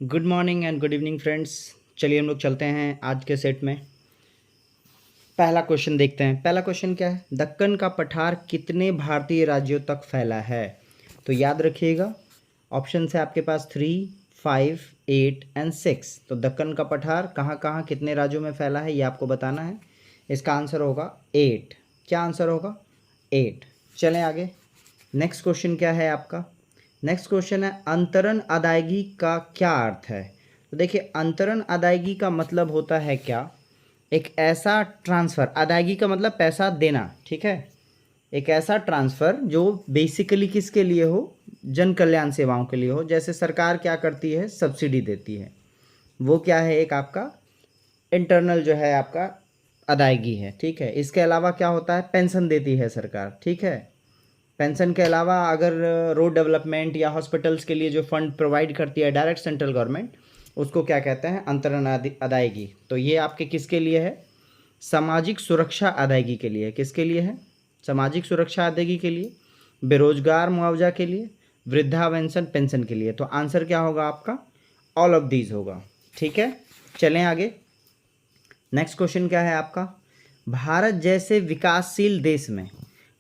Good morning and good evening friends. चलिए हम लोग चलते हैं आज के सेट में। पहला क्वेश्चन देखते हैं। पहला क्वेश्चन क्या है? दक्कन का पठार कितने भारतीय राज्यों तक फैला है? तो याद रखिएगा, ऑप्शन है आपके पास 3, 5, 8 एंड 6। तो दक्कन का पठार कहाँ कहाँ कितने राज्यों में फैला है ये आपको बताना है। इसका आंसर होगा 8। क्या आंसर होगा? 8। चलें आगे। नेक्स्ट क्वेश्चन क्या है आपका? नेक्स्ट क्वेश्चन है अंतरण अदायगी का क्या अर्थ है? तो देखिए, अंतरण अदायगी का मतलब होता है क्या? एक ऐसा ट्रांसफ़र, अदायगी का मतलब पैसा देना, ठीक है। एक ऐसा ट्रांसफ़र जो बेसिकली किसके लिए हो? जन कल्याण सेवाओं के लिए हो। जैसे सरकार क्या करती है? सब्सिडी देती है। वो क्या है? एक आपका इंटरनल जो है आपका अदायगी है, ठीक है। इसके अलावा क्या होता है? पेंशन देती है सरकार, ठीक है। पेंशन के अलावा अगर रोड डेवलपमेंट या हॉस्पिटल्स के लिए जो फंड प्रोवाइड करती है डायरेक्ट सेंट्रल गवर्नमेंट, उसको क्या कहते हैं? अंतरण अदायगी। तो ये आपके किसके लिए है? सामाजिक सुरक्षा अदायगी के लिए। किसके लिए है? सामाजिक सुरक्षा अदायगी के लिए, बेरोजगार मुआवजा के लिए, वृद्धापेंशन पेंशन के लिए। तो आंसर क्या होगा आपका? ऑल ऑफ दीज होगा, ठीक है। चलें आगे। नेक्स्ट क्वेश्चन क्या है आपका? भारत जैसे विकासशील देश में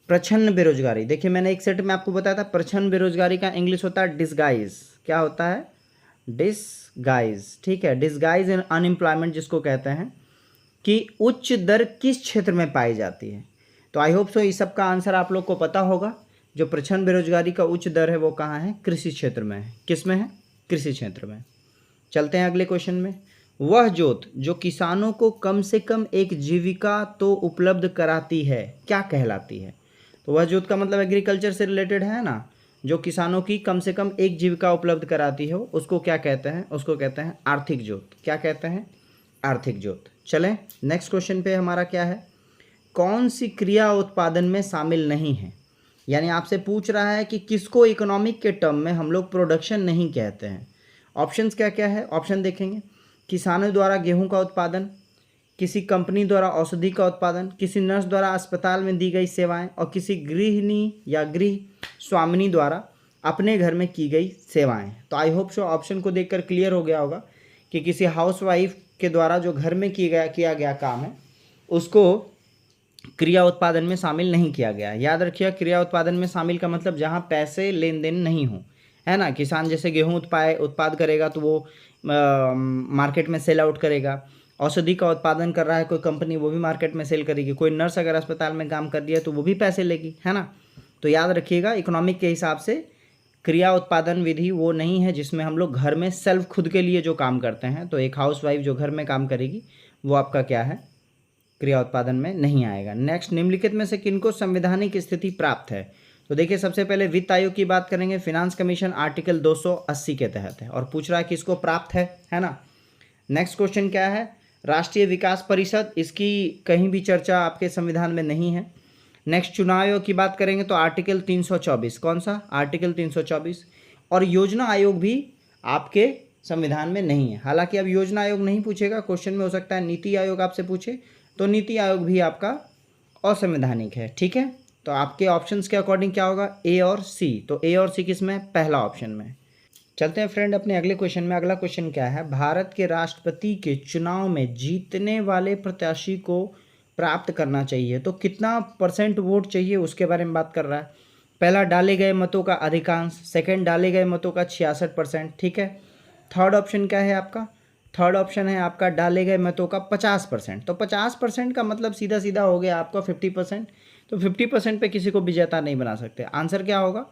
प्रछन्न बेरोजगारी। देखिए, मैंने एक सेट में आपको बताया था प्रछन्न बेरोजगारी का इंग्लिश होता है डिसगाइज। क्या होता है? डिसगाइज, ठीक है। डिसगाइज इन अनएम्प्लॉयमेंट जिसको कहते हैं, कि उच्च दर किस क्षेत्र में पाई जाती है। तो आई होप सो इस सब का आंसर आप लोग को पता होगा। जो प्रछन्न बेरोजगारी का उच्च दर है वो कहाँ है? कृषि क्षेत्र में है। किस में है? कृषि क्षेत्र में। चलते हैं अगले क्वेश्चन में। वह जोत जो किसानों को कम से कम एक जीविका तो उपलब्ध कराती है, क्या कहलाती है? तो वह जोत का मतलब एग्रीकल्चर से रिलेटेड है ना, जो किसानों की कम से कम एक जीविका उपलब्ध कराती हो, उसको क्या कहते हैं? उसको कहते हैं आर्थिक जोत। क्या कहते हैं? आर्थिक जोत। चलें नेक्स्ट क्वेश्चन पे। हमारा क्या है? कौन सी क्रिया उत्पादन में शामिल नहीं है? यानी आपसे पूछ रहा है कि किसको इकोनॉमिक के टर्म में हम लोग प्रोडक्शन नहीं कहते हैं। ऑप्शंस क्या क्या है? ऑप्शन देखेंगे। किसानों द्वारा गेहूं का उत्पादन, किसी कंपनी द्वारा औषधि का उत्पादन, किसी नर्स द्वारा अस्पताल में दी गई सेवाएं, और किसी गृहिणी या गृह स्वामिनी द्वारा अपने घर में की गई सेवाएं। तो आई होप सो ऑप्शन को देखकर क्लियर हो गया होगा कि किसी हाउसवाइफ के द्वारा जो घर में किया गया काम है उसको क्रिया उत्पादन में शामिल नहीं किया गया। याद रखिए, क्रिया उत्पादन में शामिल का मतलब जहाँ पैसे लेन देन नहीं हो, है ना। किसान जैसे गेहूँ उत्पाद करेगा तो वो मार्केट में सेल आउट करेगा। औषधि का उत्पादन कर रहा है कोई कंपनी, वो भी मार्केट में सेल करेगी। कोई नर्स अगर अस्पताल में काम कर रही है तो वो भी पैसे लेगी, है ना। तो याद रखिएगा, इकोनॉमिक के हिसाब से क्रिया उत्पादन विधि वो नहीं है जिसमें हम लोग घर में सेल्फ खुद के लिए जो काम करते हैं। तो एक हाउसवाइफ जो घर में काम करेगी वो आपका क्या है? क्रिया उत्पादन में नहीं आएगा। नेक्स्ट, निम्नलिखित में से किनको संवैधानिक स्थिति प्राप्त है? तो देखिए, सबसे पहले वित्त आयोग की बात करेंगे। फिनांस कमीशन आर्टिकल 280 के तहत है, और पूछ रहा है किसको प्राप्त है ना। नेक्स्ट क्वेश्चन क्या है? राष्ट्रीय विकास परिषद, इसकी कहीं भी चर्चा आपके संविधान में नहीं है। नेक्स्ट, चुनाव आयोग की बात करेंगे तो आर्टिकल 324। कौन सा? आर्टिकल 324। और योजना आयोग भी आपके संविधान में नहीं है। हालांकि अब योजना आयोग नहीं पूछेगा, क्वेश्चन में हो सकता है नीति आयोग आपसे पूछे, तो नीति आयोग भी आपका असंवैधानिक है, ठीक है। तो आपके ऑप्शंस के अकॉर्डिंग क्या होगा? ए और सी। तो ए और सी किस में? पहला ऑप्शन में। चलते हैं फ्रेंड अपने अगले क्वेश्चन में। अगला क्वेश्चन क्या है? भारत के राष्ट्रपति के चुनाव में जीतने वाले प्रत्याशी को प्राप्त करना चाहिए तो कितना % वोट चाहिए, उसके बारे में बात कर रहा है। पहला, डाले गए मतों का अधिकांश। सेकंड, डाले गए मतों का 66%, ठीक है। थर्ड ऑप्शन क्या है आपका? थर्ड ऑप्शन है आपका डाले गए मतों का 50%। तो 50% का मतलब सीधा सीधा हो गया आपका 50%। तो 50% पे किसी को विजेता नहीं बना सकते। आंसर क्या होगा?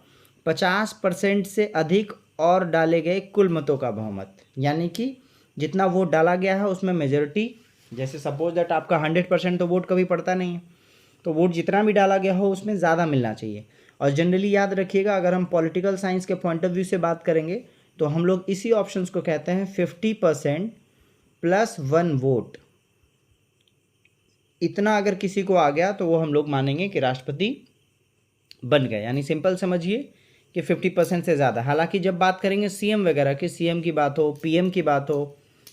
50% से अधिक और डाले गए कुल मतों का बहुमत। यानी कि जितना वोट डाला गया है उसमें मेजोरिटी, जैसे सपोज दैट आपका 100% तो वोट कभी पड़ता नहीं है, तो वोट जितना भी डाला गया हो उसमें ज़्यादा मिलना चाहिए। और जनरली याद रखिएगा, अगर हम पॉलिटिकल साइंस के पॉइंट ऑफ व्यू से बात करेंगे तो हम लोग इसी ऑप्शंस को कहते हैं 50% + 1 वोट। इतना अगर किसी को आ गया तो वो हम लोग मानेंगे कि राष्ट्रपति बन गए। यानी सिंपल समझिए कि 50% से ज़्यादा। हालांकि जब बात करेंगे सीएम वगैरह की, सीएम की बात हो, पीएम की बात हो,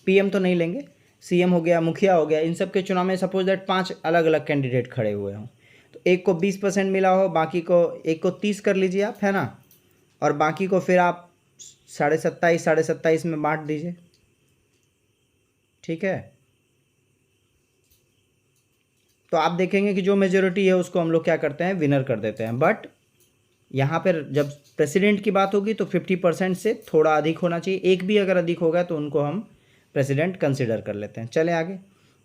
पीएम तो नहीं लेंगे, सीएम हो गया, मुखिया हो गया, इन सब के चुनाव में सपोज दैट 5 अलग अलग कैंडिडेट खड़े हुए हों, तो एक को 20% मिला हो, बाकी को एक को 30 कर लीजिए आप, है ना, और बाकी को फिर आप 27.5 27.5 में बांट दीजिए, ठीक है। तो आप देखेंगे कि जो मेजोरिटी है उसको हम लोग क्या करते हैं, विनर कर देते हैं। बट यहाँ पर जब प्रेसिडेंट की बात होगी तो 50% से थोड़ा अधिक होना चाहिए, एक भी अगर अधिक होगा तो उनको हम प्रेसिडेंट कंसिडर कर लेते हैं। चले आगे।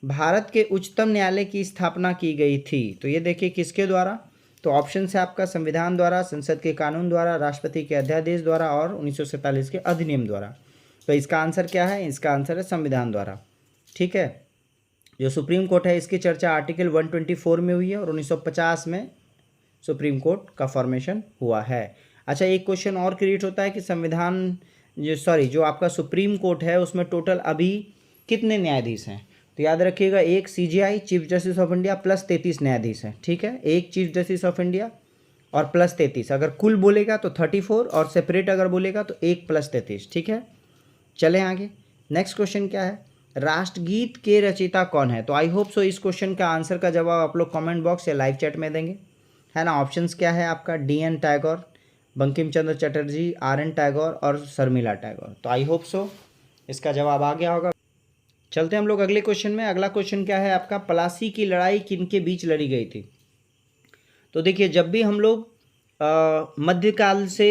भारत के उच्चतम न्यायालय की स्थापना की गई थी, तो ये देखिए किसके द्वारा, तो ऑप्शन है आपका संविधान द्वारा, संसद के कानून द्वारा, राष्ट्रपति के अध्यादेश द्वारा और 1947 के अधिनियम द्वारा। तो इसका आंसर क्या है, इसका आंसर है संविधान द्वारा, ठीक है। जो सुप्रीम कोर्ट है इसकी चर्चा आर्टिकल 124 में हुई है और 1950 में सुप्रीम कोर्ट का फॉर्मेशन हुआ है। अच्छा, एक क्वेश्चन और क्रिएट होता है कि संविधान जो आपका सुप्रीम कोर्ट है उसमें टोटल अभी कितने न्यायाधीश हैं, तो याद रखिएगा एक CJI chief justice of India plus 33 न्यायाधीश हैं, ठीक है। एक चीफ जस्टिस ऑफ इंडिया और प्लस 33, अगर कुल बोलेगा तो 34 और सेपरेट अगर बोलेगा तो 1 प्लस 33, ठीक है। चलें आगे। नेक्स्ट क्वेश्चन क्या है, राष्ट्रगीत के रचयिता कौन है। तो आई होप सो इस क्वेश्चन का आंसर का जवाब आप लोग कमेंट बॉक्स या लाइव चैट में देंगे, है ना। ऑप्शंस क्या है आपका, DN टैगोर, बंकिम चंद्र चटर्जी, RN टैगोर और शर्मिला टैगोर। तो आई होप सो इसका जवाब आ गया होगा। चलते हैं हम लोग अगले क्वेश्चन में। अगला क्वेश्चन क्या है आपका, प्लासी की लड़ाई किनके बीच लड़ी गई थी। तो देखिए जब भी हम लोग मध्यकाल से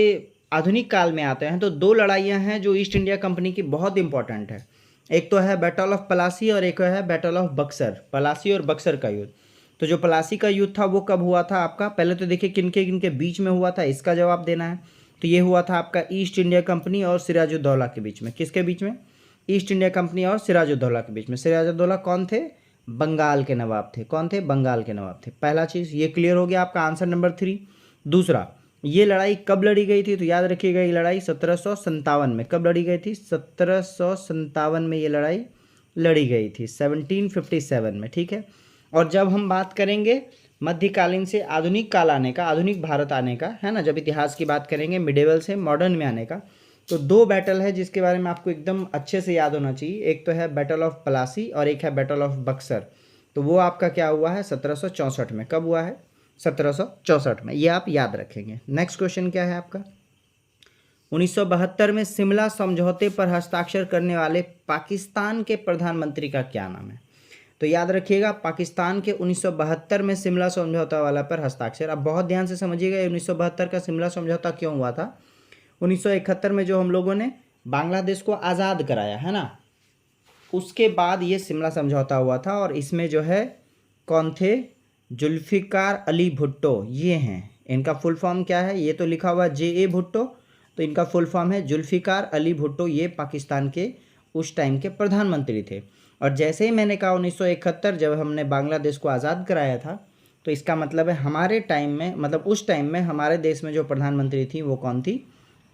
आधुनिक काल में आते हैं तो दो लड़ाइयाँ हैं जो ईस्ट इंडिया कंपनी की बहुत इंपॉर्टेंट है। एक तो है बैटल ऑफ प्लासी और एक है बैटल ऑफ बक्सर, प्लासी और बक्सर का युद्ध। तो जो प्लासी का युद्ध था वो कब हुआ था आपका, पहले तो देखिए किनके किनके बीच में हुआ था, इसका जवाब देना है। तो ये हुआ था आपका ईस्ट इंडिया कंपनी और सिराजुद्दौला के बीच में। किसके बीच में, ईस्ट इंडिया कंपनी और सिराजुद्दौला के बीच में। सिराजुद्दौला कौन थे, बंगाल के नवाब थे। कौन थे, बंगाल के नवाब थे। पहला चीज़ ये क्लियर हो गया आपका, आंसर नंबर 3। दूसरा, ये लड़ाई कब लड़ी गई थी, तो याद रखिएगा ये लड़ाई 1757 में। कब लड़ी गई थी, 1757 में ये लड़ाई लड़ी गई थी, 1757 में, ठीक है। और जब हम बात करेंगे मध्यकालीन से आधुनिक काल आने का, आधुनिक भारत आने का, है ना, जब इतिहास की बात करेंगे मिडेवल से मॉडर्न में आने का, तो दो बैटल है जिसके बारे में आपको एकदम अच्छे से याद होना चाहिए। एक तो है बैटल ऑफ प्लासी और एक है बैटल ऑफ बक्सर। तो वो आपका क्या हुआ है, 1764 में। कब हुआ है, 1764 में। ये आप याद रखेंगे। नेक्स्ट क्वेश्चन क्या है आपका, 1972 में शिमला समझौते पर हस्ताक्षर करने वाले पाकिस्तान के प्रधानमंत्री का क्या नाम है। तो याद रखिएगा पाकिस्तान के 1972 में शिमला समझौता वाला पर हस्ताक्षर। अब बहुत ध्यान से समझिएगा 1972 का शिमला समझौता क्यों हुआ था। 1971 में जो हम लोगों ने बांग्लादेश को आज़ाद कराया, है ना, उसके बाद ये शिमला समझौता हुआ था। और इसमें जो है कौन थे, जुल्फ़िकार अली भुट्टो, ये हैं। इनका फुल फॉर्म क्या है, ये तो लिखा हुआ JA भुट्टो, तो इनका फुल फॉर्म है जुल्फ़िकार अली भुट्टो। ये पाकिस्तान के उस टाइम के प्रधानमंत्री थे। और जैसे ही मैंने कहा 1971 जब हमने बांग्लादेश को आज़ाद कराया था, तो इसका मतलब है हमारे टाइम में, मतलब उस टाइम में हमारे देश में जो प्रधानमंत्री थी वो कौन थी,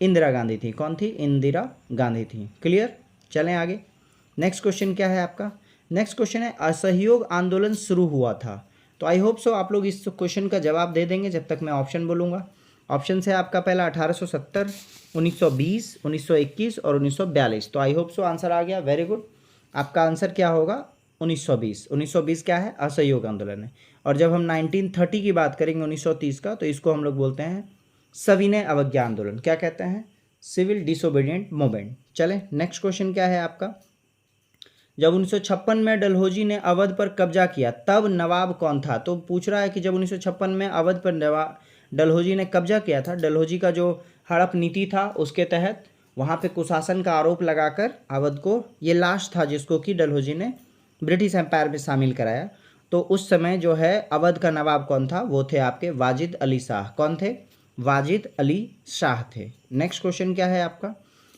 इंदिरा गांधी थी। कौन थी, इंदिरा गांधी थी। क्लियर। चलें आगे। नेक्स्ट क्वेश्चन क्या है आपका, नेक्स्ट क्वेश्चन है असहयोग आंदोलन शुरू हुआ था। तो आई होप सो आप लोग इस क्वेश्चन का जवाब दे देंगे जब तक मैं ऑप्शन बोलूँगा। ऑप्शन है आपका पहला 1870, 1920, 1921 और 1942। तो आई होप सो आंसर आ गया, वेरी गुड। आपका आंसर क्या होगा, 1920। 1920 क्या है, असहयोग आंदोलन है। और जब हम 1930 की बात करेंगे 1930 का, तो इसको हम लोग बोलते हैं सविनय अवज्ञा आंदोलन। क्या कहते हैं, सिविल डिसोबीडिएंट मूवमेंट। चलें नेक्स्ट क्वेश्चन क्या है आपका, जब 1956 में डलहौजी ने अवध पर कब्जा किया तब नवाब कौन था। तो पूछ रहा है कि जब 1956 में अवध पर डलहौजी ने कब्जा किया था, डलहौजी का जो हड़प नीति था उसके तहत वहाँ पे कुशासन का आरोप लगाकर अवध को, ये लास्ट था जिसको कि डलहौजी ने ब्रिटिश एम्पायर में शामिल कराया। तो उस समय जो है अवध का नवाब कौन था, वो थे आपके वाजिद अली शाह। कौन थे, वाजिद अली शाह थे। नेक्स्ट क्वेश्चन क्या है आपका,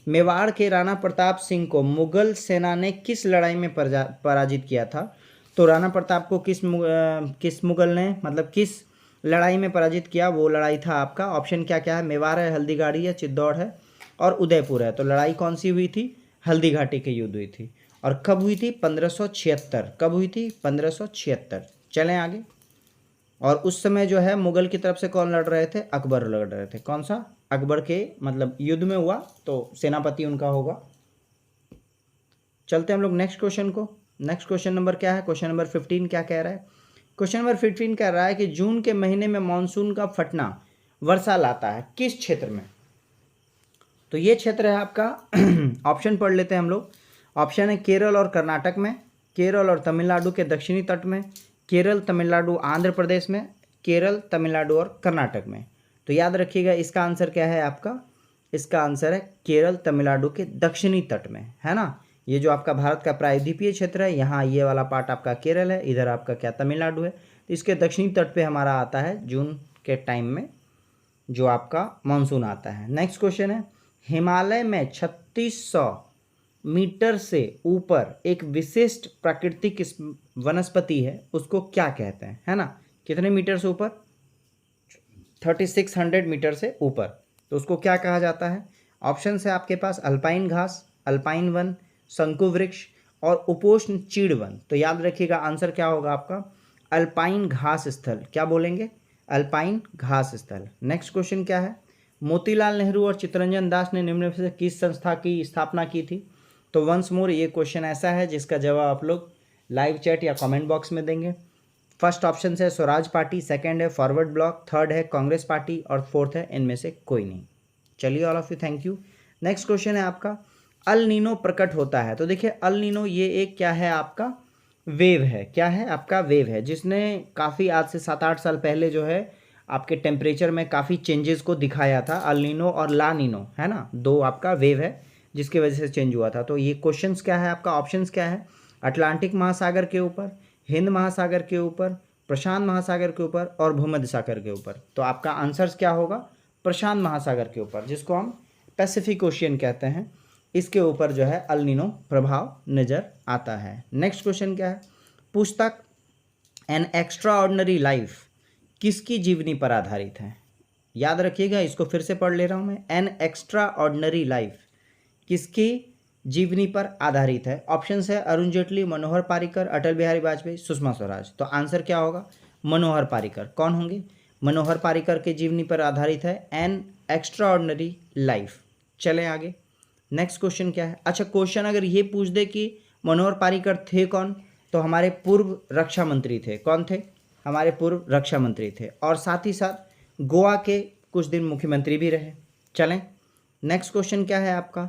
मेवाड़ के राणा प्रताप सिंह को मुगल सेना ने किस लड़ाई में पराजित किया था। तो राणा प्रताप को किस मुगल ने, मतलब किस लड़ाई में पराजित किया, वो लड़ाई था आपका, ऑप्शन क्या क्या है, मेवाड़ है, हल्दीघाटी है, चित्तौड़ है और उदयपुर है। तो लड़ाई कौन सी हुई थी, हल्दी घाटी के युद्ध हुई थी। और कब हुई थी, 1576। कब हुई थी, 1576। चलें आगे। और उस समय जो है मुगल की तरफ से कौन लड़ रहे थे, अकबर लड़ रहे थे। कौन सा, अकबर के मतलब युद्ध में हुआ, तो सेनापति उनका होगा। चलते हम लोग नेक्स्ट क्वेश्चन को। नेक्स्ट क्वेश्चन नंबर क्या है, क्वेश्चन नंबर 15 क्या कह रहा है, क्वेश्चन नंबर 15 कह रहा है कि जून के महीने में मानसून का फटना वर्षा लाता है किस क्षेत्र में। तो ये क्षेत्र है आपका ऑप्शन पढ़ लेते हैं हम लोग। ऑप्शन है केरल और कर्नाटक में, केरल और तमिलनाडु के दक्षिणी तट में, केरल तमिलनाडु आंध्र प्रदेश में, केरल तमिलनाडु और कर्नाटक में। तो याद रखिएगा इसका आंसर क्या है आपका, इसका आंसर है केरल तमिलनाडु के दक्षिणी तट में, है ना। ये जो आपका भारत का प्रायद्वीपीय क्षेत्र है, यहाँ ये वाला पार्ट आपका केरल है, इधर आपका क्या तमिलनाडु है। तो इसके दक्षिणी तट पे हमारा आता है जून के टाइम में जो आपका मानसून आता है। नेक्स्ट क्वेश्चन है, हिमालय में 3600 मीटर से ऊपर एक विशिष्ट प्राकृतिक वनस्पति है, उसको क्या कहते हैं, है ना। कितने मीटर से ऊपर, 3600 मीटर से ऊपर, तो उसको क्या कहा जाता है। ऑप्शन है आपके पास अल्पाइन घास, अल्पाइन वन, शंकु वृक्ष और उपोष्ण चीड़ वन। तो याद रखिएगा आंसर क्या होगा आपका, अल्पाइन घास स्थल। क्या बोलेंगे, अल्पाइन घास स्थल। नेक्स्ट क्वेश्चन क्या है, मोतीलाल नेहरू और चित्तरंजन दास ने निम्न में से किस संस्था की स्थापना की थी। तो वंस मोर ये क्वेश्चन ऐसा है जिसका जवाब आप लोग लाइव चैट या कमेंट बॉक्स में देंगे। फर्स्ट ऑप्शन है स्वराज पार्टी, सेकंड है फॉरवर्ड ब्लॉक, थर्ड है कांग्रेस पार्टी और फोर्थ है इनमें से कोई नहीं। चलिए all of you thank you. Next question है आपका, अल नीनो प्रकट होता है। तो देखिए अल नीनो ये एक क्या है आपका वेव है, क्या है आपका वेव है, जिसने काफ़ी आज से 7-8 साल पहले जो है आपके टेम्परेचर में काफ़ी चेंजेस को दिखाया था। अल नीनो और ला नीनो, है ना, दो आपका वेव है जिसकी वजह से चेंज हुआ था। तो ये क्वेश्चंस क्या है आपका, ऑप्शंस क्या है, अटलांटिक महासागर के ऊपर, हिंद महासागर के ऊपर, प्रशांत महासागर के ऊपर और भूमध्य सागर के ऊपर। तो आपका आंसर क्या होगा, प्रशांत महासागर के ऊपर, जिसको हम पैसिफिक ओशियन कहते हैं, इसके ऊपर जो है अल नीनो प्रभाव नज़र आता है। नेक्स्ट क्वेश्चन क्या है, पुस्तक एन एक्स्ट्रा ऑर्डिनरी लाइफ किसकी जीवनी पर आधारित है। याद रखिएगा, इसको फिर से पढ़ ले रहा हूँ मैं, एन एक्स्ट्रा ऑर्डिनरी लाइफ किसकी जीवनी पर आधारित है। ऑप्शन है अरुण जेटली, मनोहर पारिकर, अटल बिहारी वाजपेयी, सुषमा स्वराज। तो आंसर क्या होगा, मनोहर पारिकर। कौन होंगे, मनोहर पारिकर के जीवनी पर आधारित है एन एक्स्ट्रा ऑर्डिनरी लाइफ। चलें आगे। नेक्स्ट क्वेश्चन क्या है, अच्छा क्वेश्चन अगर ये पूछ दे कि मनोहर पारिकर थे कौन, तो हमारे पूर्व रक्षा मंत्री थे। कौन थे, हमारे पूर्व रक्षा मंत्री थे और साथ ही साथ गोवा के कुछ दिन मुख्यमंत्री भी रहे। चलें नेक्स्ट क्वेश्चन क्या है आपका,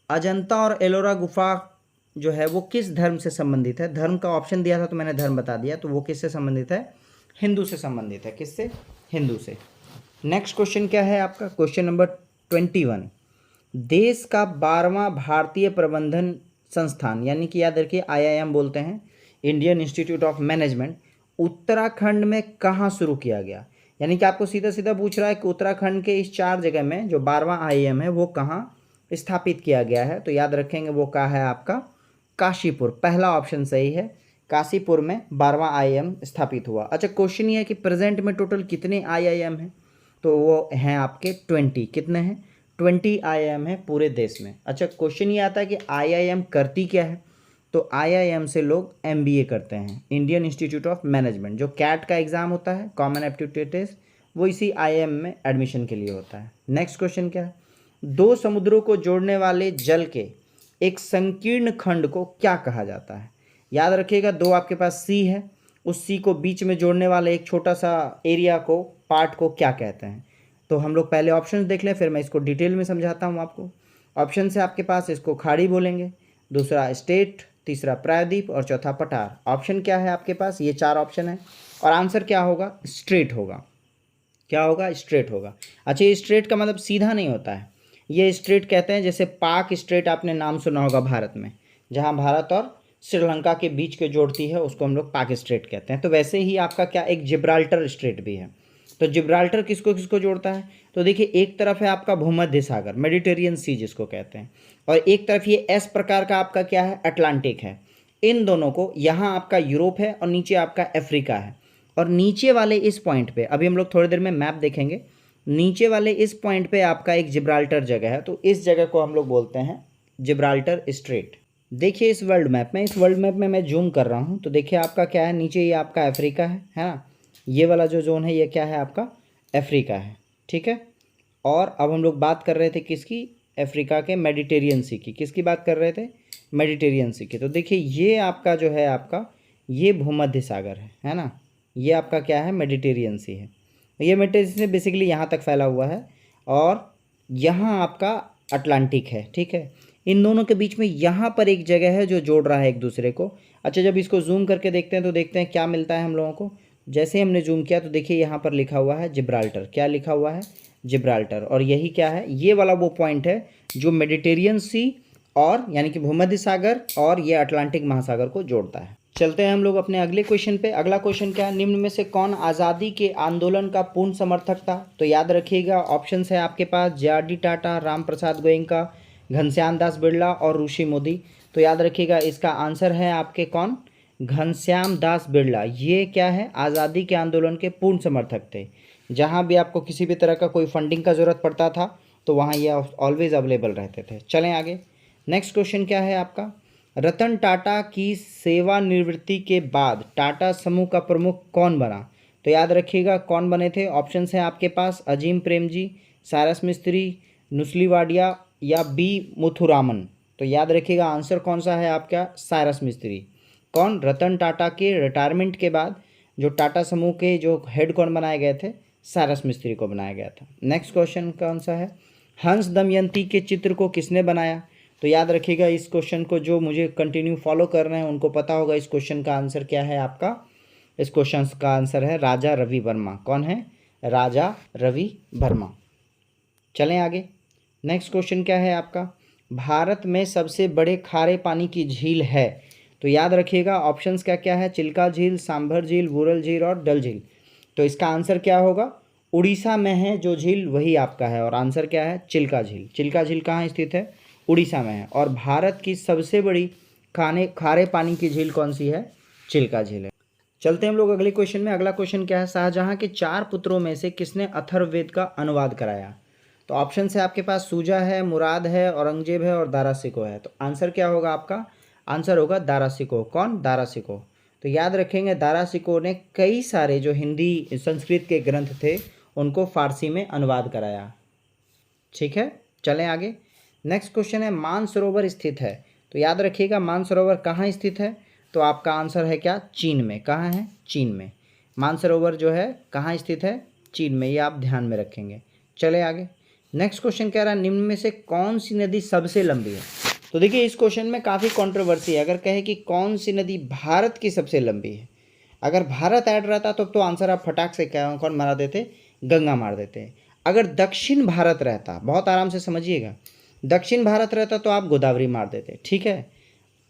अजंता और एलोरा गुफा जो है वो किस धर्म से संबंधित है। धर्म का ऑप्शन दिया था तो मैंने धर्म बता दिया, तो वो किससे संबंधित है, हिंदू से संबंधित है। किससे, हिंदू से। नेक्स्ट क्वेश्चन क्या है आपका, क्वेश्चन नंबर 21, देश का 12वां भारतीय प्रबंधन संस्थान, यानी कि याद रखिए IIM बोलते हैं, Indian institute of management, Uttarakhand में कहाँ शुरू किया गया। यानी कि आपको सीधा सीधा पूछ रहा है कि उत्तराखंड के इस 4 जगह में जो 12वां IIM है वो कहाँ स्थापित किया गया है। तो याद रखेंगे वो कहाँ है आपका, काशीपुर। पहला ऑप्शन सही है, काशीपुर में 12वां IIM स्थापित हुआ। अच्छा क्वेश्चन ये है कि प्रेजेंट में टोटल कितने IIM हैं, तो वो हैं आपके 20। कितने हैं, 20 IIM है पूरे देश में। अच्छा क्वेश्चन ये आता है कि IIM करती क्या है, तो IIM से लोग MBA करते हैं, इंडियन इंस्टीट्यूट ऑफ मैनेजमेंट। जो कैट का एग्ज़ाम होता है, कॉमन एप्टीट्यूड टेस्ट, वो इसी IIM में एडमिशन के लिए होता है। नेक्स्ट क्वेश्चन क्या है, 2 समुद्रों को जोड़ने वाले जल के एक संकीर्ण खंड को क्या कहा जाता है। याद रखिएगा 2 आपके पास सी है, उस सी को बीच में जोड़ने वाले एक छोटा सा एरिया को, पार्ट को क्या कहते हैं। तो हम लोग पहले ऑप्शन देख लें, फिर मैं इसको डिटेल में समझाता हूँ आपको। ऑप्शन से आपके पास इसको खाड़ी बोलेंगे, दूसरा स्टेट, तीसरा प्रायद्वीप और चौथा पठार। ऑप्शन क्या है आपके पास, ये 4 ऑप्शन है और आंसर क्या होगा, स्ट्रेट होगा। क्या होगा, स्ट्रेट होगा। अच्छा ये स्ट्रेट का मतलब सीधा नहीं होता है, ये स्ट्रेट कहते हैं, जैसे पाक स्ट्रेट आपने नाम सुना होगा भारत में, जहाँ भारत और श्रीलंका के बीच के जोड़ती है, उसको हम लोग पाक स्ट्रेट कहते हैं। तो वैसे ही आपका क्या एक जिब्राल्टर स्ट्रेट भी है। तो जिब्राल्टर किसको किसको जोड़ता है, तो देखिए एक तरफ है आपका भूमध्य सागर, मेडिटेरियन सी जिसको कहते हैं, और एक तरफ ये एस प्रकार का आपका क्या है, अटलांटिक है। इन दोनों को, यहाँ आपका यूरोप है और नीचे आपका अफ्रीका है, और नीचे वाले इस पॉइंट पे, अभी हम लोग थोड़ी देर में मैप देखेंगे, नीचे वाले इस पॉइंट पे आपका एक जिब्राल्टर जगह है, तो इस जगह को हम लोग बोलते हैं जिब्राल्टर स्ट्रेट। देखिए इस वर्ल्ड मैप में, इस वर्ल्ड मैप में मैं जूम कर रहा हूँ, तो देखिए आपका क्या है, नीचे ये आपका अफ्रीका है ना, ये वाला जो जोन है ये क्या है आपका अफ्रीका है, ठीक है। और अब हम लोग बात कर रहे थे किसकी, अफ्रीका के मेडिटेरियन सी की। किसकी बात कर रहे थे, मेडिटेरियन सी की। तो देखिए ये आपका जो है आपका ये भूमध्य सागर है ना, ये आपका क्या है, मेडिटेरियन सी है। ये मेडिटेरियन सी बेसिकली यहाँ तक फैला हुआ है, और यहाँ आपका अटलांटिक है, ठीक है। इन दोनों के बीच में यहाँ पर एक जगह है जो जोड़ रहा है एक दूसरे को। अच्छा, जब इसको जूम करके देखते हैं तो देखते हैं क्या मिलता है हम लोगों को। जैसे ही हमने जूम किया तो देखिए यहाँ पर लिखा हुआ है जिब्राल्टर। क्या लिखा हुआ है? जिब्राल्टर। और यही क्या है? ये वाला वो पॉइंट है जो मेडिटेरियन सी और यानी कि भूमध्य सागर और ये अटलांटिक महासागर को जोड़ता है। चलते हैं हम लोग अपने अगले क्वेश्चन पे। अगला क्वेश्चन क्या है? निम्न में से कौन आज़ादी के आंदोलन का पूर्ण समर्थक था? तो याद रखिएगा, ऑप्शंस है आपके पास जे.आर.डी. टाटा, राम प्रसाद गोयनका, घनश्याम दास बिरला और ऋषि मोदी। तो याद रखिएगा इसका आंसर है आपके कौन? घनश्याम दास बिरला। ये क्या है? आज़ादी के आंदोलन के पूर्ण समर्थक थे। जहाँ भी आपको किसी भी तरह का कोई फंडिंग का ज़रूरत पड़ता था तो वहाँ ये ऑलवेज अवेलेबल रहते थे। चलें आगे। नेक्स्ट क्वेश्चन क्या है आपका? रतन टाटा की सेवानिवृत्ति के बाद टाटा समूह का प्रमुख कौन बना? तो याद रखिएगा कौन बने थे। ऑप्शंस हैं आपके पास अजीम प्रेमजी, सारस मिस्त्री, नुस्ली वाडिया या बी मुथुरामन। तो याद रखिएगा आंसर कौन सा है आपका? सारस मिस्त्री। कौन? रतन टाटा के रिटायरमेंट के बाद जो टाटा समूह के जो हेड कौन बनाए गए थे? सारस मिस्त्री को बनाया गया था। नेक्स्ट क्वेश्चन कौन सा है? हंस दमयंती के चित्र को किसने बनाया? तो याद रखिएगा इस क्वेश्चन को जो मुझे कंटिन्यू फॉलो कर रहे हैं उनको पता होगा इस क्वेश्चन का आंसर क्या है आपका। इस क्वेश्चन का आंसर है राजा रवि वर्मा। कौन है? राजा रवि वर्मा। चलें आगे। नेक्स्ट क्वेश्चन क्या है आपका? भारत में सबसे बड़े खारे पानी की झील है? तो याद रखिएगा ऑप्शंस क्या क्या है? चिल्का झील, सांभर झील, वुरल झील और डल झील। तो इसका आंसर क्या होगा? उड़ीसा में है जो झील वही आपका है और आंसर क्या है? चिल्का झील। चिल्का झील कहाँ स्थित है? उड़ीसा में है। और भारत की सबसे बड़ी खारे पानी की झील कौन सी है? चिल्का झील है। चलते हैं हम लोग अगले क्वेश्चन में। अगला क्वेश्चन क्या है? शाहजहां के 4 पुत्रों में से किसने अथर्ववेद का अनुवाद कराया? तो ऑप्शन है आपके पास सूजा है, मुराद है, औरंगजेब है और दारा शिकोह है। तो आंसर क्या होगा आपका? आंसर होगा दारा शिकोह। कौन? दारा शिकोह। तो याद रखेंगे दारा शिकोह ने कई सारे जो हिंदी संस्कृत के ग्रंथ थे उनको फारसी में अनुवाद कराया। ठीक है, चलें आगे। नेक्स्ट क्वेश्चन है मानसरोवर स्थित है? तो याद रखिएगा मानसरोवर कहाँ स्थित है? तो आपका आंसर है क्या? चीन में। कहाँ है? चीन में। मानसरोवर जो है कहाँ स्थित है? चीन में। ये आप ध्यान में रखेंगे। चले आगे। नेक्स्ट क्वेश्चन कह रहा है निम्न में से कौन सी नदी सबसे लंबी है? तो देखिए इस क्वेश्चन में काफ़ी कंट्रोवर्सी है। अगर कहे कि कौन सी नदी भारत की सबसे लंबी है, अगर भारत ऐड रहता तो आंसर आप फटाक से क्या कौन मार देते? गंगा मार देते। अगर दक्षिण भारत रहता, बहुत आराम से समझिएगा, दक्षिण भारत रहता तो आप गोदावरी मार देते। ठीक है,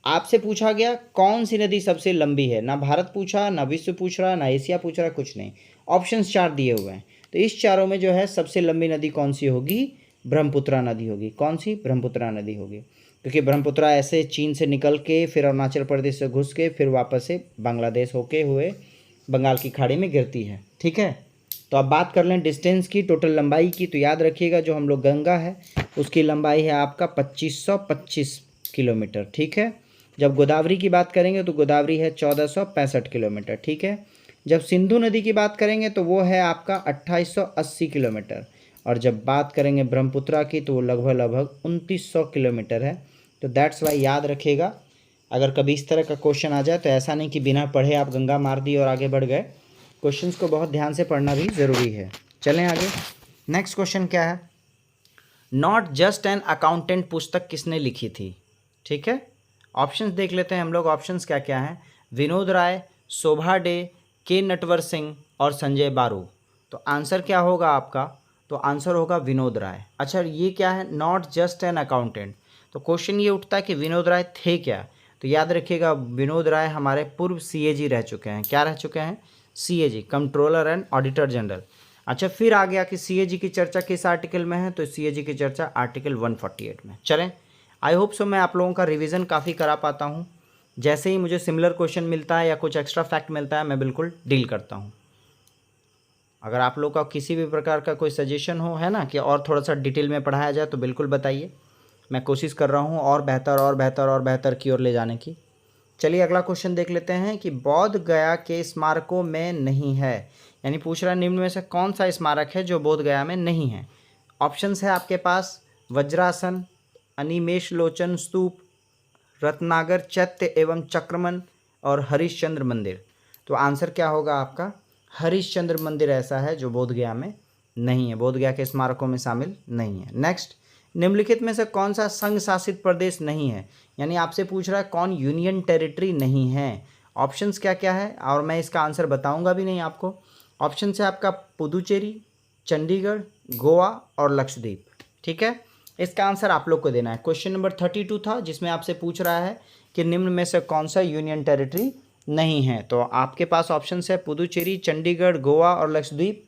आपसे पूछा गया कौन सी नदी सबसे लंबी है, ना भारत पूछा, ना विश्व पूछ रहा, ना एशिया पूछ रहा, कुछ नहीं। ऑप्शंस 4 दिए हुए हैं। तो इस चारों में जो है सबसे लंबी नदी कौन सी होगी? ब्रह्मपुत्रा नदी होगी। कौन सी? ब्रह्मपुत्रा नदी होगी, क्योंकि ब्रह्मपुत्रा ऐसे चीन से निकल के फिर अरुणाचल प्रदेश से घुस के फिर वापस से बांग्लादेश होके हुए बंगाल की खाड़ी में गिरती है। ठीक है, तो अब बात कर लें डिस्टेंस की, टोटल लंबाई की। तो याद रखिएगा जो हम लोग गंगा है उसकी लंबाई है आपका 2525 किलोमीटर। ठीक है, जब गोदावरी की बात करेंगे तो गोदावरी है 1465 किलोमीटर। ठीक है, जब सिंधु नदी की बात करेंगे तो वो है आपका 2880 किलोमीटर। और जब बात करेंगे ब्रह्मपुत्रा की तो वो लगभग 2900 किलोमीटर है। तो दैट्स वाई याद रखिएगा, अगर कभी इस तरह का क्वेश्चन आ जाए तो ऐसा नहीं कि बिना पढ़े आप गंगा मार दी और आगे बढ़ गए। क्वेश्चंस को बहुत ध्यान से पढ़ना भी ज़रूरी है। चलें आगे। नेक्स्ट क्वेश्चन क्या है? नॉट जस्ट एन अकाउंटेंट पुस्तक किसने लिखी थी? ठीक है, ऑप्शंस देख लेते हैं हम लोग। ऑप्शंस क्या क्या हैं? विनोद राय, शोभा डे, के नटवर सिंह और संजय बारू। तो आंसर क्या होगा आपका? तो आंसर होगा विनोद राय। अच्छा, ये क्या है नॉट जस्ट एन अकाउंटेंट? तो क्वेश्चन ये उठता है कि विनोद राय थे क्या? तो याद रखिएगा विनोद राय हमारे पूर्व सीएजी रह चुके हैं। क्या रह चुके हैं? CAG, controller and auditor general. अच्छा, फिर आ गया कि सीएजी की चर्चा किस आर्टिकल में है? तो सीएजी की चर्चा आर्टिकल 148 में। चलें, आई होप सो मैं आप लोगों का रिवीजन काफ़ी करा पाता हूँ। जैसे ही मुझे सिमिलर क्वेश्चन मिलता है या कुछ एक्स्ट्रा फैक्ट मिलता है मैं बिल्कुल डील करता हूँ। अगर आप लोग का किसी भी प्रकार का कोई सजेशन हो, है ना, कि और थोड़ा सा डिटेल में पढ़ाया जाए तो बिल्कुल बताइए। मैं कोशिश कर रहा हूँ और बेहतर और बेहतर और बेहतर की ओर ले जाने की। चलिए अगला क्वेश्चन देख लेते हैं कि बोध गया के स्मारकों में नहीं है, यानी पूछ रहा है निम्न में से कौन सा स्मारक है जो बोध गया में नहीं है। ऑप्शंस है आपके पास वज्रासन, अनिमेष लोचन स्तूप, रत्नागर चैत्य एवं चक्रमन और हरिश्चंद्र मंदिर। तो आंसर क्या होगा आपका? हरिश्चंद्र मंदिर ऐसा है जो बोध गया में नहीं है, बोध गया के स्मारकों में शामिल नहीं है। नेक्स्ट, निम्नलिखित में से कौन सा संघ शासित प्रदेश नहीं है, यानी आपसे पूछ रहा है कौन यूनियन टेरिटरी नहीं है। ऑप्शंस क्या क्या है और मैं इसका आंसर बताऊंगा भी नहीं आपको। ऑप्शन है आपका पुदुचेरी, चंडीगढ़, गोवा और लक्षद्वीप। ठीक है, इसका आंसर आप लोग को देना है। क्वेश्चन नंबर 32 था जिसमें आपसे पूछ रहा है कि निम्न में से कौन सा यूनियन टेरिटरी नहीं है। तो आपके पास ऑप्शन है पुदुचेरी, चंडीगढ़, गोवा और लक्षद्वीप।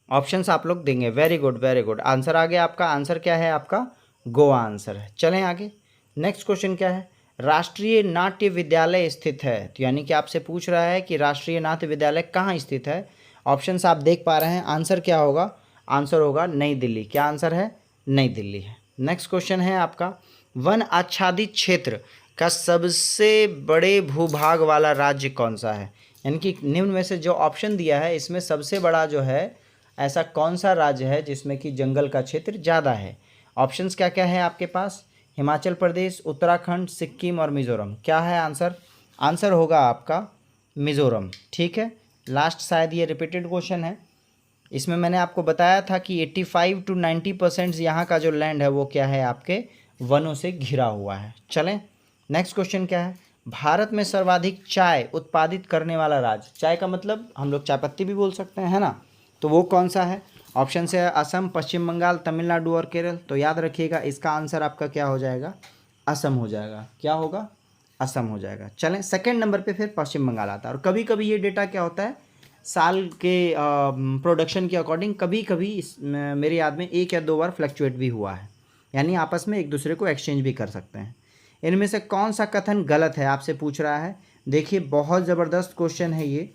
ऑप्शंस आप लोग देंगे। Very good very good, answer आ गया आपका। आंसर क्या है आपका? गोवा आंसर है। चलें आगे। नेक्स्ट क्वेश्चन क्या है? राष्ट्रीय नाट्य विद्यालय स्थित है, तो यानी कि आपसे पूछ रहा है कि राष्ट्रीय नाट्य विद्यालय कहाँ स्थित है। ऑप्शंस आप देख पा रहे हैं। आंसर क्या होगा? आंसर होगा नई दिल्ली। क्या आंसर है? नई दिल्ली है। नेक्स्ट क्वेश्चन है आपका, वन आच्छादित क्षेत्र का सबसे बड़े भूभाग वाला राज्य कौन सा है। यानी कि निम्न में से जो ऑप्शन दिया है इसमें सबसे बड़ा जो है ऐसा कौन सा राज्य है जिसमें कि जंगल का क्षेत्र ज़्यादा है। ऑप्शंस क्या क्या है आपके पास? हिमाचल प्रदेश, उत्तराखंड, सिक्किम और मिज़ोरम। क्या है आंसर? आंसर होगा आपका मिज़ोरम। ठीक है, लास्ट शायद ये रिपीटेड क्वेश्चन है। इसमें मैंने आपको बताया था कि 85 to 90% यहाँ का जो लैंड है वो क्या है आपके वनों से घिरा हुआ है। चलें नेक्स्ट क्वेश्चन क्या है? भारत में सर्वाधिक चाय उत्पादित करने वाला राज्य, चाय का मतलब हम लोग चाय पत्ती भी बोल सकते हैं, है ना, तो वो कौन सा है? ऑप्शन से है असम, पश्चिम बंगाल, तमिलनाडु और केरल। तो याद रखिएगा इसका आंसर आपका क्या हो जाएगा? असम हो जाएगा। क्या होगा? असम हो जाएगा। चलें सेकंड नंबर पे फिर पश्चिम बंगाल आता है। और कभी कभी ये डेटा क्या होता है साल के प्रोडक्शन के अकॉर्डिंग कभी कभी मेरे याद में 1 या 2 बार फ्लक्चुएट भी हुआ है, यानी आपस में एक दूसरे को एक्सचेंज भी कर सकते हैं। इनमें से कौन सा कथन गलत है आपसे पूछ रहा है। देखिए बहुत ज़बरदस्त क्वेश्चन है ये।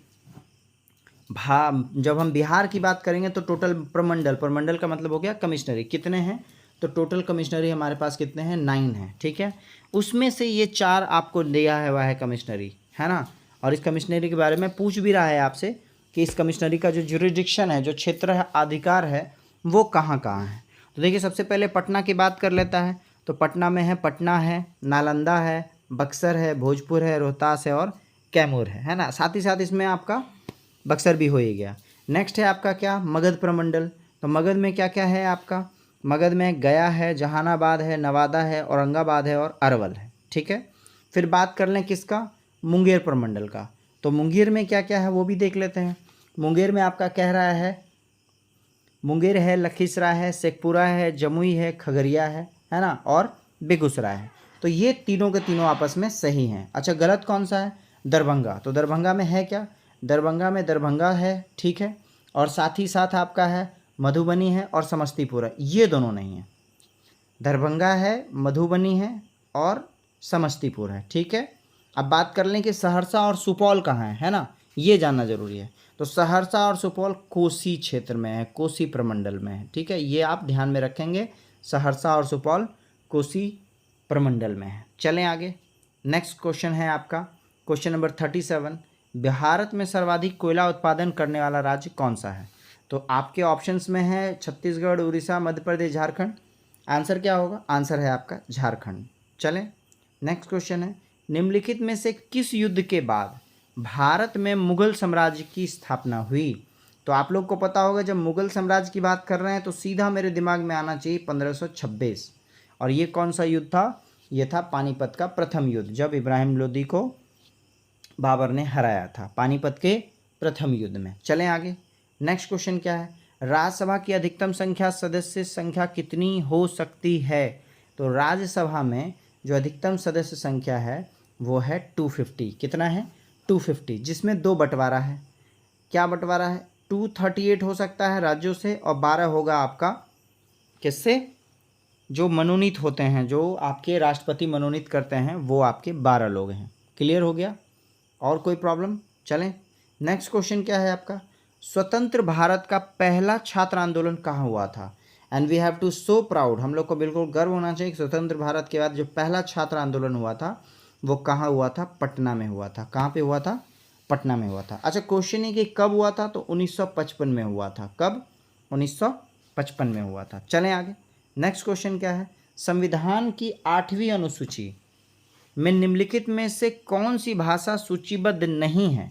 जब हम बिहार की बात करेंगे तो टोटल प्रमंडल, प्रमंडल का मतलब हो गया कमिश्नरी, कितने हैं? तो टोटल कमिश्नरी हमारे पास कितने हैं? 9 हैं। ठीक है, उसमें से ये 4 आपको दिया है वह है कमिश्नरी, है ना। और इस कमिश्नरी के बारे में पूछ भी रहा है आपसे कि इस कमिश्नरी का जो जुरिडिक्शन है, जो क्षेत्र है, अधिकार है, वो कहाँ कहाँ है। तो देखिए सबसे पहले पटना की बात कर लेता है। तो पटना में है, पटना है, नालंदा है, बक्सर है, भोजपुर है, रोहतास है और कैमूर है ना। साथ ही साथ इसमें आपका बक्सर भी हो ही गया। नेक्स्ट है आपका क्या? मगध प्रमंडल। तो मगध में क्या क्या है आपका? मगध में गया है, जहानाबाद है, नवादा है, औरंगाबाद है और अरवल है। ठीक है, फिर बात कर लें किसका? मुंगेर प्रमंडल का। तो मुंगेर में क्या क्या है वो भी देख लेते हैं। मुंगेर में आपका कह रहा है मुंगेर है, लखीसराय है, शेखपुरा है, जमुई है, खगड़िया है ना, और बेगूसराय है। तो ये तीनों के तीनों आपस में सही हैं। अच्छा गलत कौन सा है? दरभंगा। तो दरभंगा में है क्या? दरभंगा में दरभंगा है, ठीक है, और साथ ही साथ आपका है मधुबनी है और समस्तीपुर है, ये दोनों नहीं है। दरभंगा है, मधुबनी है और समस्तीपुर है। ठीक है, अब बात कर लें कि सहरसा और सुपौल कहाँ है ना, ये जानना जरूरी है। तो सहरसा और सुपौल कोसी क्षेत्र में है, कोसी प्रमंडल में है। ठीक है, ये आप ध्यान में रखेंगे, सहरसा और सुपौल कोसी प्रमंडल में है। चलें आगे। नेक्स्ट क्वेश्चन है आपका क्वेश्चन नंबर 37। भारत में सर्वाधिक कोयला उत्पादन करने वाला राज्य कौन सा है? तो आपके ऑप्शंस में है छत्तीसगढ़, उड़ीसा, मध्य प्रदेश, झारखंड। आंसर क्या होगा? आंसर है आपका झारखंड। चलें नेक्स्ट क्वेश्चन है, निम्नलिखित में से किस युद्ध के बाद भारत में मुगल साम्राज्य की स्थापना हुई? तो आप लोग को पता होगा जब मुगल साम्राज्य की बात कर रहे हैं तो सीधा मेरे दिमाग में आना चाहिए 1526। और ये कौन सा युद्ध था? ये था पानीपत का प्रथम युद्ध, जब इब्राहिम लोदी को बाबर ने हराया था पानीपत के प्रथम युद्ध में। चलें आगे। नेक्स्ट क्वेश्चन क्या है? राज्यसभा की अधिकतम संख्या सदस्य संख्या कितनी हो सकती है? तो राज्यसभा में जो अधिकतम सदस्य संख्या है वो है 250। कितना है? 250, जिसमें 2 बंटवारा है। क्या बंटवारा है? 238 हो सकता है राज्यों से और 12 होगा आपका किससे? जो मनोनीत होते हैं, जो आपके राष्ट्रपति मनोनीत करते हैं, वो आपके 12 लोग हैं। क्लियर हो गया? और कोई प्रॉब्लम? चलें नेक्स्ट क्वेश्चन क्या है आपका? स्वतंत्र भारत का पहला छात्र आंदोलन कहाँ हुआ था? And we have to so proud, हम लोग को बिल्कुल गर्व होना चाहिए कि स्वतंत्र भारत के बाद जो पहला छात्र आंदोलन हुआ था वो कहाँ हुआ था? पटना में हुआ था। कहाँ पे हुआ था? पटना में हुआ था। अच्छा क्वेश्चन है कि कब हुआ था? तो 1955 में हुआ था। कब? 1955 में हुआ था। चलें आगे। नेक्स्ट क्वेश्चन क्या है? संविधान की 8वीं अनुसूची में निम्नलिखित में से कौन सी भाषा सूचीबद्ध नहीं है?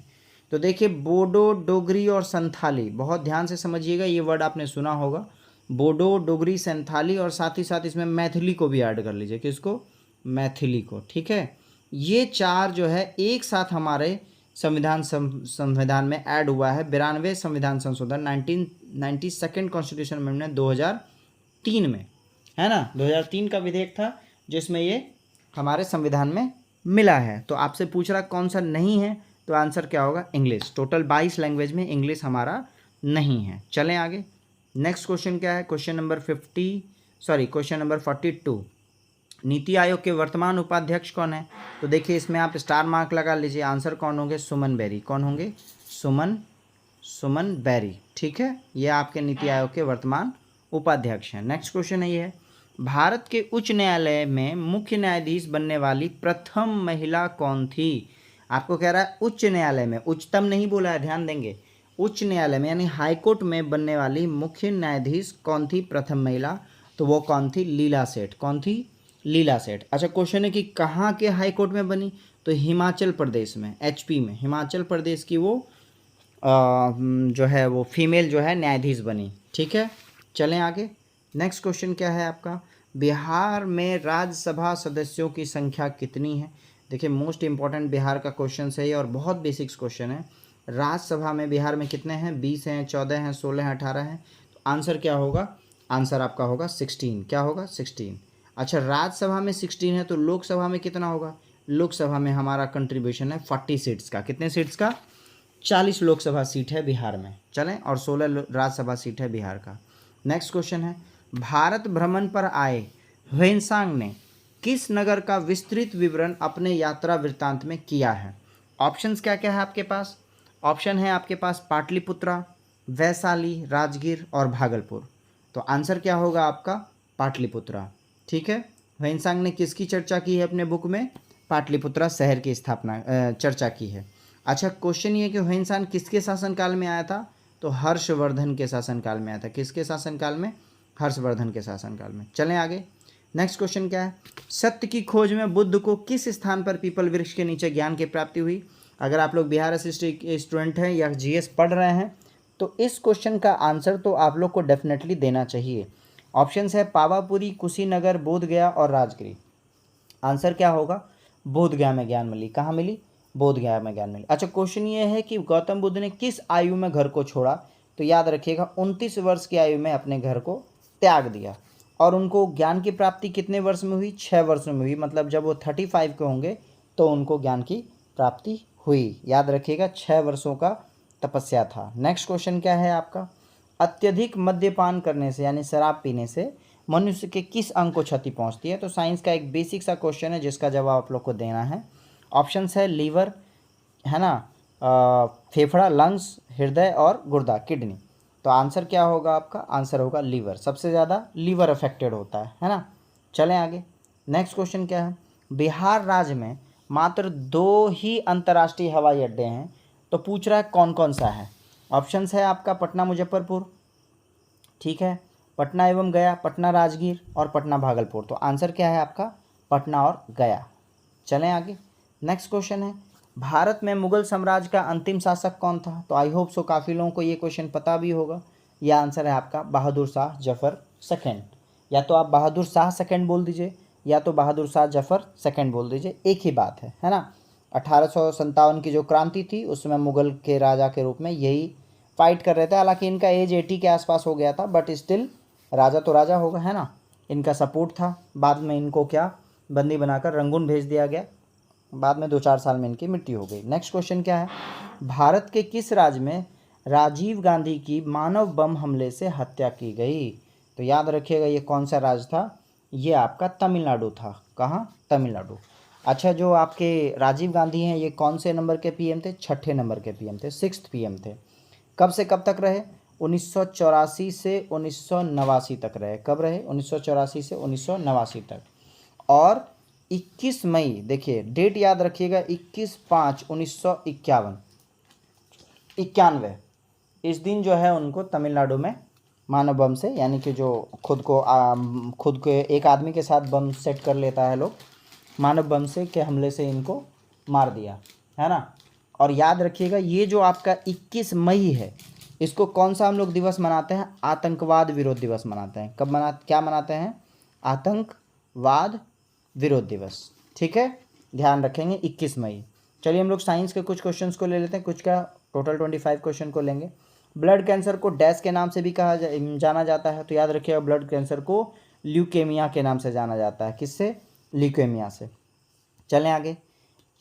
तो देखिए बोडो, डोगरी और संथाली, बहुत ध्यान से समझिएगा, ये वर्ड आपने सुना होगा। बोडो, डोगरी, संथाली और साथ ही साथ इसमें मैथिली को भी ऐड कर लीजिए। किसको? मैथिली को। ठीक है, ये 4 जो है एक साथ हमारे संविधान में ऐड हुआ है। 92 संविधान संशोधन 1992 कॉन्स्टिट्यूशन अमेंडमेंट 2003 में, है ना, 2003 का विधेयक था जिसमें ये हमारे संविधान में मिला है। तो आपसे पूछ रहा कौन सा नहीं है, तो आंसर क्या होगा? इंग्लिश। टोटल 22 लैंग्वेज में इंग्लिश हमारा नहीं है। चलें आगे। नेक्स्ट क्वेश्चन क्या है? Question number 42। नीति आयोग के वर्तमान उपाध्यक्ष कौन है? तो देखिए इसमें आप स्टार मार्क लगा लीजिए। आंसर कौन होंगे? सुमन बेरी। कौन होंगे? सुमन बेरी। ठीक है, ये आपके नीति आयोग के वर्तमान उपाध्यक्ष हैं। नेक्स्ट क्वेश्चन है ये है, भारत के उच्च न्यायालय में मुख्य न्यायाधीश बनने वाली प्रथम महिला कौन थी? आपको कह रहा है उच्च न्यायालय में, उच्चतम नहीं बोला है, ध्यान देंगे। उच्च न्यायालय में यानी हाईकोर्ट में बनने वाली मुख्य न्यायाधीश कौन थी प्रथम महिला? तो वो कौन थी? लीला सेठ। कौन थी? लीला सेठ। अच्छा, क्वेश्चन है कि कहाँ के हाईकोर्ट में बनी? तो हिमाचल प्रदेश में, एचपी में, हिमाचल प्रदेश की वो जो है वो फीमेल जो है न्यायाधीश बनी। ठीक है, चलें आगे। नेक्स्ट क्वेश्चन क्या है आपका? बिहार में राज्यसभा सदस्यों की संख्या कितनी है? देखिए मोस्ट इंपॉर्टेंट बिहार का क्वेश्चन है ये और बहुत बेसिक्स क्वेश्चन है। राज्यसभा में बिहार में कितने हैं? 20 हैं, 14 हैं, 16 हैं, 18 हैं। तो आंसर क्या होगा? आंसर आपका होगा 16। क्या होगा? 16। अच्छा, राज्यसभा में 16 है तो लोकसभा में कितना होगा? लोकसभा में हमारा कंट्रीब्यूशन है 40 सीट्स का। कितने सीट्स का? 40 लोकसभा सीट है बिहार में। चलें, और 16 राज्यसभा सीट है बिहार का। नेक्स्ट क्वेश्चन है, भारत भ्रमण पर आए ह्वेनसांग ने किस नगर का विस्तृत विवरण अपने यात्रा वृत्तांत में किया है? ऑप्शंस क्या क्या है आपके पास? ऑप्शन है आपके पास पाटलिपुत्रा, वैशाली, राजगीर और भागलपुर। तो आंसर क्या होगा आपका? पाटलिपुत्रा। ठीक है, ह्वेनसांग ने किसकी चर्चा की है अपने बुक में? पाटलिपुत्रा शहर की स्थापना चर्चा की है। अच्छा, क्वेश्चन ये कि ह्वेनसांग किसके शासनकाल में आया था? तो हर्षवर्धन के शासनकाल में आया था। किसके शासनकाल में? हर्षवर्धन के शासनकाल में। चलें आगे। नेक्स्ट क्वेश्चन क्या है? सत्य की खोज में बुद्ध को किस स्थान पर पीपल वृक्ष के नीचे ज्ञान की प्राप्ति हुई? अगर आप लोग बिहार एसएसटी के स्टूडेंट हैं या जीएस पढ़ रहे हैं तो इस क्वेश्चन का आंसर तो आप लोग को डेफिनेटली देना चाहिए। ऑप्शंस है पावापुरी, कुशीनगर, बोधगया और राजगिरी। आंसर क्या होगा? बोधगया में ज्ञान मिली। कहाँ मिली? बोधगया में ज्ञान मिली। अच्छा, क्वेश्चन ये है कि गौतम बुद्ध ने किस आयु में घर को छोड़ा? तो याद रखिएगा 29 वर्ष की आयु में अपने घर को त्याग दिया। और उनको ज्ञान की प्राप्ति कितने वर्ष में हुई? 6 वर्ष में हुई। मतलब जब वो 35 के होंगे तो उनको ज्ञान की प्राप्ति हुई। याद रखिएगा 6 वर्षों का तपस्या था। नेक्स्ट क्वेश्चन क्या है आपका? अत्यधिक मद्यपान करने से यानी शराब पीने से मनुष्य के किस अंग को क्षति पहुंचती है? तो साइंस का एक बेसिक सा क्वेश्चन है जिसका जवाब आप लोग को देना है। ऑप्शंस है लीवर, है ना, फेफड़ा, लंग्स, हृदय और गुर्दा, किडनी। तो आंसर क्या होगा आपका? आंसर होगा लीवर। सबसे ज़्यादा लीवर अफेक्टेड होता है ना। चलें आगे। नेक्स्ट क्वेश्चन क्या है? बिहार राज्य में मात्र 2 ही अंतर्राष्ट्रीय हवाई अड्डे हैं, तो पूछ रहा है कौन कौन सा है। ऑप्शंस है आपका पटना मुजफ्फरपुर, ठीक है, पटना एवं गया, पटना राजगीर और पटना भागलपुर। तो आंसर क्या है आपका? पटना और गया। चलें आगे। नेक्स्ट क्वेश्चन है, भारत में मुगल साम्राज्य का अंतिम शासक कौन था? तो आई होप सो काफ़ी लोगों को ये क्वेश्चन पता भी होगा। यह आंसर है आपका बहादुर शाह जफर सेकेंड। या तो आप बहादुर शाह सेकेंड बोल दीजिए या तो बहादुर शाह जफर सेकेंड बोल दीजिए, एक ही बात है ना। 1857 की जो क्रांति थी उसमें मुगल के राजा के रूप में यही फाइट कर रहे थे। हालांकि इनका एज 80 के आसपास हो गया था, बट स्टिल राजा तो राजा होगा, है ना। इनका सपोर्ट था। बाद में इनको क्या बंदी बनाकर रंगून भेज दिया गया। बाद में 2-4 साल में इनकी मृत्यु हो गई। नेक्स्ट क्वेश्चन क्या है? भारत के किस राज्य में राजीव गांधी की मानव बम हमले से हत्या की गई? तो याद रखिएगा ये कौन सा राज्य था? ये आपका तमिलनाडु था। कहाँ? तमिलनाडु। अच्छा, जो आपके राजीव गांधी हैं ये कौन से नंबर के पीएम थे? 6ठे नंबर के पीएम थे, 6th पीएम थे। कब से कब तक रहे? 1984 से 1989 तक रहे। कब रहे? 1984 से 1989 तक। और 21 मई, देखिए डेट याद रखिएगा, 21/5/1991 इस दिन जो है उनको तमिलनाडु में मानव बम से, यानी कि जो खुद को एक आदमी के साथ बम सेट कर लेता है लोग, मानव बम से के हमले से इनको मार दिया, है ना। और याद रखिएगा ये जो आपका 21 मई है, इसको कौन सा हम लोग दिवस मनाते हैं? आतंकवाद विरोध दिवस मनाते हैं। क्या मनाते हैं? आतंकवाद विरोध दिवस। ठीक है, ध्यान रखेंगे 21 मई। चलिए हम लोग साइंस के कुछ क्वेश्चंस को ले लेते हैं, कुछ का टोटल 25 क्वेश्चन को लेंगे। ब्लड कैंसर को डैश के नाम से भी जाना जाता है, तो याद रखिएगा ब्लड कैंसर को ल्यूकेमिया के नाम से जाना जाता है। किससे? ल्यूकेमिया से। चलें आगे।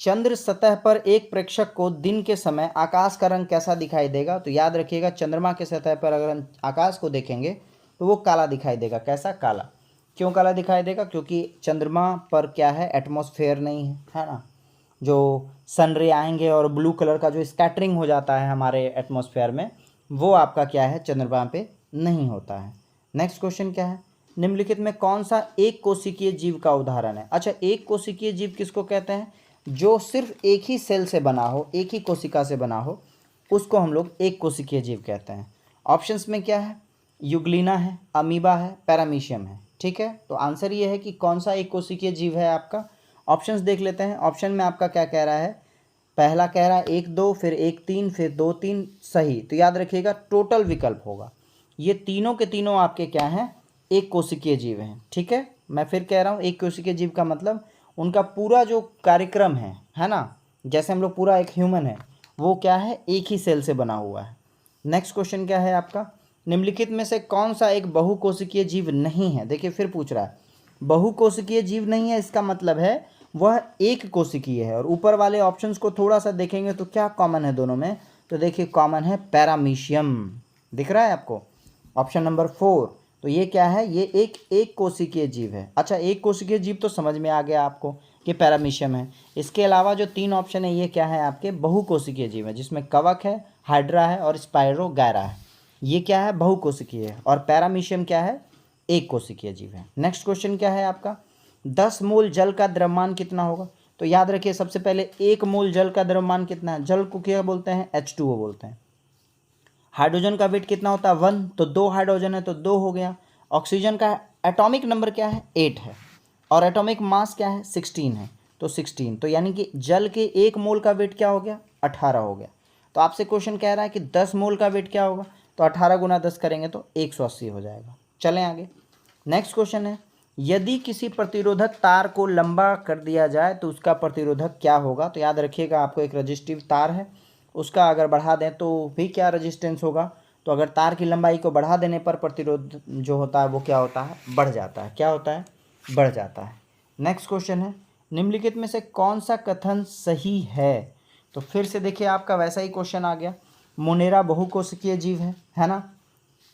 चंद्र सतह पर एक प्रेक्षक को दिन के समय आकाश का रंग कैसा दिखाई देगा? तो याद रखिएगा चंद्रमा के सतह पर अगर हम आकाश को देखेंगे तो वो काला दिखाई देगा। कैसा? काला। क्यों काला दिखाई देगा? क्योंकि चंद्रमा पर क्या है? एटमॉस्फेयर नहीं है ना। जो सन रे आएंगे और ब्लू कलर का जो स्कैटरिंग हो जाता है हमारे एटमॉस्फेयर में, वो आपका क्या है? चंद्रमा पे नहीं होता है। नेक्स्ट क्वेश्चन क्या है? निम्नलिखित में कौन सा एक कोशिकीय जीव का उदाहरण है? अच्छा, एक कोशिकीय जीव किसको कहते हैं? जो सिर्फ एक ही सेल से बना हो, एक ही कोशिका से बना हो, उसको हम लोग एक कोशिकीय जीव कहते हैं। ऑप्शंस में क्या है? यूग्लिना है, अमीबा है, पैरामीशियम है। ठीक है, तो आंसर ये है कि कौन सा एक कोशिकीय जीव है आपका। ऑप्शंस देख लेते हैं। ऑप्शन में आपका क्या कह रहा है? पहला कह रहा है 1 2, फिर 1 3, फिर 2 3। सही। तो याद रखिएगा टोटल विकल्प होगा। ये तीनों के तीनों आपके क्या हैं? एक कोशिकीय जीव हैं। ठीक है, मैं फिर कह रहा हूँ एक कोशिकीय जीव का मतलब उनका पूरा जो कार्यक्रम है ना, जैसे हम लोग पूरा एक ह्यूमन है, वो क्या है? एक ही सेल से बना हुआ है। नेक्स्ट क्वेश्चन क्या है आपका? निम्नलिखित में से कौन सा एक बहुकोशिकीय जीव नहीं है? देखिए फिर पूछ रहा है बहुकोशिकीय जीव नहीं है, इसका मतलब है वह एक कोशिकीय है। और ऊपर वाले ऑप्शंस को थोड़ा सा देखेंगे तो क्या कॉमन है दोनों में? तो देखिए कॉमन है पैरामीशियम। दिख रहा है आपको? Option number 4। तो ये क्या है? ये एक कोशिकीय जीव है। अच्छा, एक कोशिकीय जीव तो समझ में आ गया आपको कि पैरामीशियम है। इसके अलावा जो 3 ऑप्शन है ये क्या है आपके? बहुकोशिकीय जीव है, जिसमें कवक है, हाइड्रा है और स्पाइरोगैरा है। ये क्या है? बहुकोशिकीय है। और पैरामीशियम क्या है? एक कोशिकीय जीव है। नेक्स्ट क्वेश्चन क्या है आपका? 10 मोल जल का द्रव्यमान कितना होगा? तो याद रखिए सबसे पहले 1 मोल जल का द्रव्यमान कितना है? जल को क्या बोलते हैं? H2O बोलते हैं। हाइड्रोजन का वेट कितना होता है? 1, तो 2 हाइड्रोजन है तो 2 हो गया। ऑक्सीजन का एटॉमिक नंबर क्या है? 8 है। और एटॉमिक मास क्या है? 16 है, तो 16। तो यानी कि जल के 1 मोल का वेट क्या हो गया? 18 हो गया। तो आपसे क्वेश्चन कह रहा है कि 10 मोल का वेट क्या होगा? तो 18 गुना 10 करेंगे तो 180 हो जाएगा। चलें आगे। नेक्स्ट क्वेश्चन है, यदि किसी प्रतिरोधक तार को लंबा कर दिया जाए तो उसका प्रतिरोधक क्या होगा? तो याद रखिएगा आपको एक रजिस्टिव तार है, उसका अगर बढ़ा दें तो भी क्या रेजिस्टेंस होगा? तो अगर तार की लंबाई को बढ़ा देने पर प्रतिरोध जो होता है वो क्या होता है? बढ़ जाता है। क्या होता है? बढ़ जाता है। नेक्स्ट क्वेश्चन है, निम्नलिखित में से कौन सा कथन सही है? तो फिर से देखिए आपका वैसा ही क्वेश्चन आ गया। मोनेरा बहुकोशिकीय जीव है ना।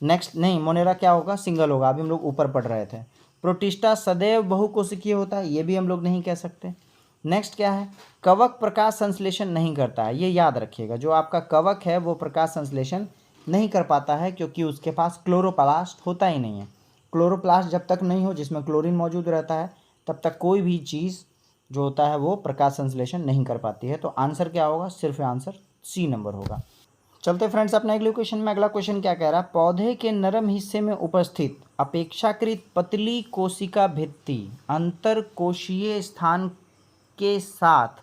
नेक्स्ट नहीं, मोनेरा क्या होगा? सिंगल होगा। अभी हम लोग ऊपर पढ़ रहे थे। प्रोटिस्टा सदैव बहुकोशिकीय होता है, ये भी हम लोग नहीं कह सकते। नेक्स्ट क्या है? कवक प्रकाश संश्लेषण नहीं करता है। ये याद रखिएगा, जो आपका कवक है वो प्रकाश संश्लेषण नहीं कर पाता है क्योंकि उसके पास क्लोरोप्लास्ट होता ही नहीं है। क्लोरोप्लास्ट जब तक नहीं हो, जिसमें क्लोरीन मौजूद रहता है, तब तक कोई भी चीज़ जो होता है वो प्रकाश संश्लेषण नहीं कर पाती है। तो आंसर क्या होगा? सिर्फ आंसर सी नंबर होगा। चलते फ्रेंड्स अपने अगले क्वेश्चन में। अगला क्वेश्चन क्या कह रहा है? पौधे के नरम हिस्से में उपस्थित अपेक्षाकृत पतली कोशिका भित्ति अंतरकोशीय स्थान के साथ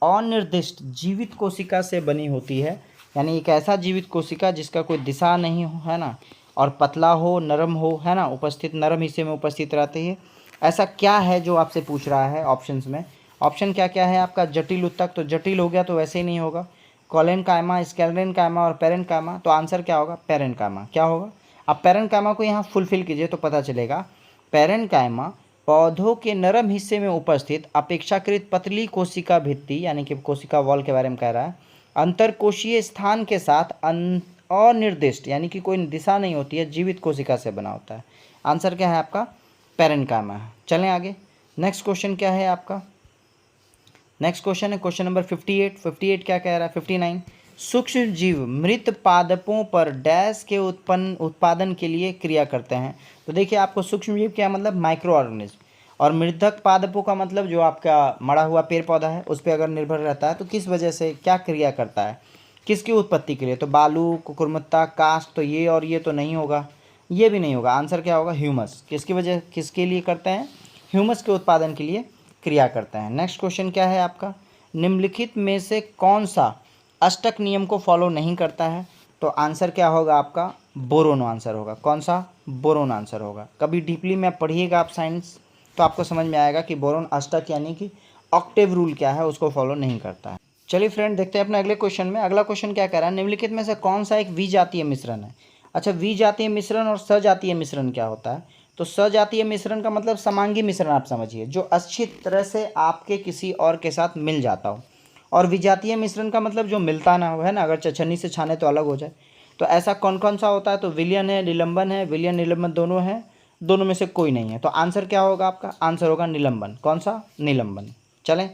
अनिर्दिष्ट जीवित कोशिका से बनी होती है। यानी एक ऐसा जीवित कोशिका जिसका कोई दिशा नहीं हो, है ना, और पतला हो, नरम हो, है ना, उपस्थित नरम हिस्से में उपस्थित रहती है। ऐसा क्या है जो आपसे पूछ रहा है ऑप्शंस में? ऑप्शन क्या क्या है आपका? जटिल उत्तक, तो जटिल हो गया तो वैसे ही नहीं होगा। कोलेनकाइमा, स्क्लेरेनकाइमा और पेरेनकाइमा, तो आंसर क्या होगा? पेरेनकाइमा। क्या होगा? अब पेरेनकाइमा को यहाँ फुलफिल कीजिए तो पता चलेगा। पेरेनकाइमा पौधों के नरम हिस्से में उपस्थित अपेक्षाकृत पतली कोशिका भित्ति, यानी कि कोशिका वॉल के बारे में कह रहा है, अंतरकोशीय स्थान के साथ अनिर्दिष्ट, यानी कि कोई दिशा नहीं होती है, जीवित कोशिका से बना होता है। आंसर क्या है आपका? पेरेनकाइमा है। चलें आगे। नेक्स्ट क्वेश्चन क्या है आपका? नेक्स्ट क्वेश्चन है क्वेश्चन नंबर 58। 58 क्या कह रहा है? 59, सूक्ष्म जीव मृत पादपों पर डैश के उत्पादन के लिए क्रिया करते हैं। तो देखिए आपको सूक्ष्म जीव क्या मतलब? Micro organism. और मृतक पादपों का मतलब जो आपका मरा हुआ पेड़ पौधा है उस पर अगर निर्भर रहता है, तो किस वजह से क्या क्रिया करता है, किसकी उत्पत्ति के लिए? तो बालू, कुकुरमुत्ता, काष्ठ, तो ये और ये तो नहीं होगा, ये भी नहीं होगा। आंसर क्या होगा? ह्यूमस। किसकी वजह, किसके लिए करते हैं? ह्यूमस के उत्पादन के लिए क्रिया करते हैं। नेक्स्ट क्वेश्चन क्या है आपका? निम्नलिखित में से कौन सा अष्टक नियम को फॉलो नहीं करता है? तो आंसर क्या होगा आपका? बोरोन आंसर होगा। कौन सा? बोरोन आंसर होगा। कभी डीपली में पढ़िएगा आप साइंस तो आपको समझ में आएगा कि बोरोन अष्टक यानी कि ऑक्टेव रूल क्या है, उसको फॉलो नहीं करता है। चलिए फ्रेंड, देखते हैं अपने अगले क्वेश्चन में। अगला क्वेश्चन क्या कह रहा है? निम्नलिखित में से कौन सा एक विजातीय मिश्रण है? अच्छा, विजातीय मिश्रण और सजातीय मिश्रण क्या होता है? तो सजातीय मिश्रण का मतलब समांगी मिश्रण आप समझिए, जो अच्छी तरह से आपके किसी और के साथ मिल जाता हो। और विजातीय मिश्रण का मतलब जो मिलता ना हो, है ना, अगर छछनी से छाने तो अलग हो जाए। तो ऐसा कौन कौन सा होता है? तो विलयन है, निलंबन है। विलयन निलंबन दोनों है, दोनों में से कोई नहीं है। तो आंसर क्या होगा आपका? आंसर होगा निलंबन। कौन सा? निलंबन। चलें,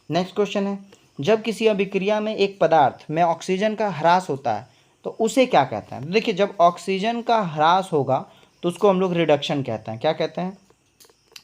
नेक्स्ट क्वेश्चन है, जब किसी अभिक्रिया में एक पदार्थ में ऑक्सीजन का ह्रास होता है तो उसे क्या कहते हैं? देखिए, जब ऑक्सीजन का ह्रास होगा तो उसको हम लोग रिडक्शन कहते हैं। क्या कहते हैं?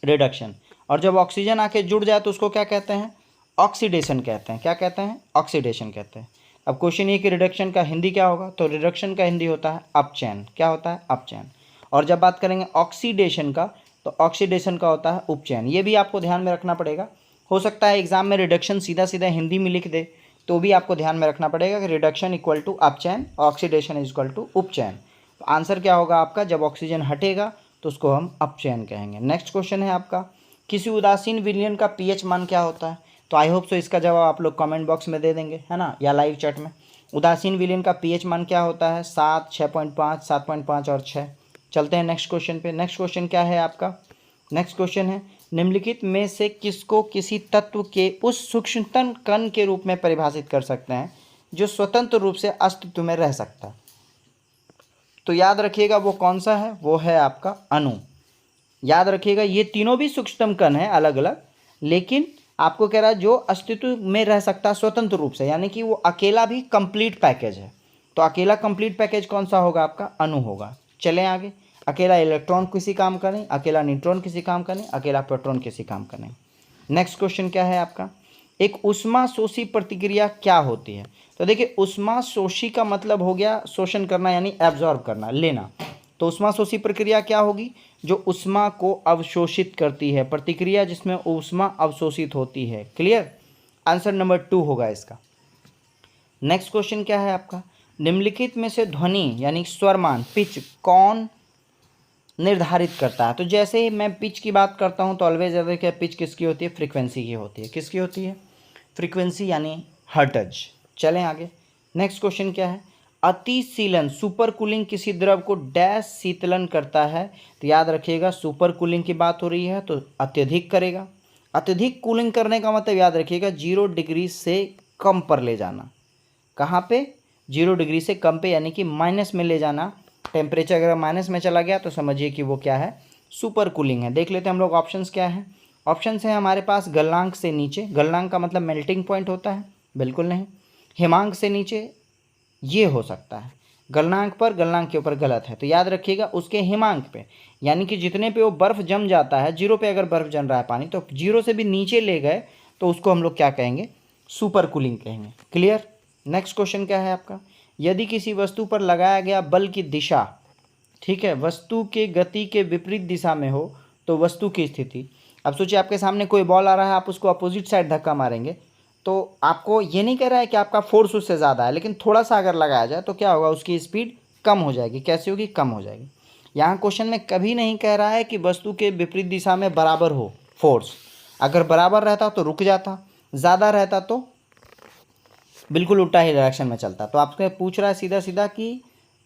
रिडक्शन। और जब ऑक्सीजन आके जुड़ जाए तो उसको क्या कहते हैं? ऑक्सीडेशन कहते हैं। क्या कहते हैं? ऑक्सीडेशन कहते हैं। अब क्वेश्चन ये कि रिडक्शन का हिंदी क्या होगा? तो रिडक्शन का हिंदी होता है अपचयन। क्या होता है? अपचयन। और जब बात करेंगे ऑक्सीडेशन का, तो ऑक्सीडेशन का होता है उपचयन। ये भी आपको ध्यान में रखना पड़ेगा। हो सकता है एग्जाम में रिडक्शन सीधा सीधा हिंदी में लिख दे, तो भी आपको ध्यान में रखना पड़ेगा कि रिडक्शन इक्वल टू अपचयन, ऑक्सीडेशन इज इक्वल टू उपचयन। तो आंसर क्या होगा आपका? जब ऑक्सीजन हटेगा तो उसको हम अपचयन कहेंगे। नेक्स्ट क्वेश्चन है आपका, किसी उदासीन विलयन का पीएच मान क्या होता है? तो आई होप सो इसका जवाब आप लोग कमेंट बॉक्स में दे देंगे, है ना, या लाइव चैट में। उदासीन विलयन का पीएच मान क्या होता है? 7, 6.5, 7.5 और 6। चलते हैं नेक्स्ट क्वेश्चन पे। नेक्स्ट क्वेश्चन क्या है आपका? नेक्स्ट क्वेश्चन है, निम्नलिखित में से किसको किसी तत्व के उस सूक्ष्मतम कण के रूप में परिभाषित कर सकते हैं जो स्वतंत्र रूप से अस्तित्व में रह सकता है? तो याद रखिएगा वो कौन सा है? वो है आपका अणु। याद रखिएगा, ये तीनों भी सूक्ष्मतम कण है अलग अलग, लेकिन आपको कह रहा है जो अस्तित्व में रह सकता है स्वतंत्र रूप से, यानी कि वो अकेला भी कंप्लीट पैकेज है। तो अकेला कंप्लीट पैकेज कौन सा होगा आपका? अणु होगा। चलें आगे। अकेला इलेक्ट्रॉन किसी काम का नहीं, अकेला न्यूट्रॉन किसी काम का नहीं, अकेला प्रोटॉन किसी काम का नहीं। नेक्स्ट क्वेश्चन क्या है आपका? एक ऊष्मा शोषी प्रतिक्रिया क्या होती है? तो देखिए, ऊष्मा शोषी का मतलब हो गया शोषण करना, यानी एब्जॉर्ब करना, लेना। तो ऊष्मा शोषी प्रक्रिया क्या होगी? जो ऊष्मा को अवशोषित करती है, प्रतिक्रिया जिसमें ऊष्मा अवशोषित होती है। क्लियर? आंसर नंबर 2 होगा इसका। नेक्स्ट क्वेश्चन क्या है आपका? निम्नलिखित में से ध्वनि यानी स्वरमान, पिच कौन निर्धारित करता है? तो जैसे ही मैं पिच की बात करता हूं तो ऑलवेज याद रखिए, पिच किसकी होती है? फ्रीक्वेंसी की होती है। किसकी होती है? फ्रीक्वेंसी यानी हर्ट्ज। चलें आगे। नेक्स्ट क्वेश्चन क्या है? अतिशीलन, सुपर कूलिंग किसी द्रव को डैश शीतलन करता है? तो याद रखिएगा, सुपर कूलिंग की बात हो रही है तो अत्यधिक करेगा। अत्यधिक कूलिंग करने का मतलब याद रखिएगा 0 डिग्री से कम पर ले जाना। कहाँ पे? 0 डिग्री से कम पे, यानी कि माइनस में ले जाना। टेम्परेचर अगर माइनस में चला गया तो समझिए कि वो क्या है? सुपर कूलिंग है। देख लेते हैं हम लोग ऑप्शंस क्या है। ऑप्शंस है हमारे पास गलनांक से नीचे। गलनांक का मतलब मेल्टिंग पॉइंट होता है? बिल्कुल नहीं। हिमांक से नीचे ये हो सकता है। गलनांक पर, गलनांक के ऊपर गलत है, तो याद रखिएगा उसके हिमांक पे, यानी कि जितने पे वो बर्फ़ जम जाता है, 0 पे अगर बर्फ़ जम रहा है पानी, तो 0 से भी नीचे ले गए तो उसको हम लोग क्या कहेंगे? सुपर कूलिंग कहेंगे। क्लियर? नेक्स्ट क्वेश्चन क्या है आपका? यदि किसी वस्तु पर लगाया गया बल की दिशा, ठीक है, वस्तु के गति के विपरीत दिशा में हो तो वस्तु की स्थिति। अब सोचिए आपके सामने कोई बॉल आ रहा है, आप उसको अपोजिट साइड धक्का मारेंगे, तो आपको ये नहीं कह रहा है कि आपका फोर्स उससे ज़्यादा है, लेकिन थोड़ा सा अगर लगाया जाए तो क्या होगा? उसकी स्पीड कम हो जाएगी। कैसे होगी? कम हो जाएगी। यहाँ क्वेश्चन में कभी नहीं कह रहा है कि वस्तु के विपरीत दिशा में बराबर हो फोर्स। अगर बराबर रहता तो रुक जाता, ज़्यादा रहता तो बिल्कुल उल्टा ही डायरेक्शन में चलता। तो आपसे पूछ रहा है सीधा सीधा कि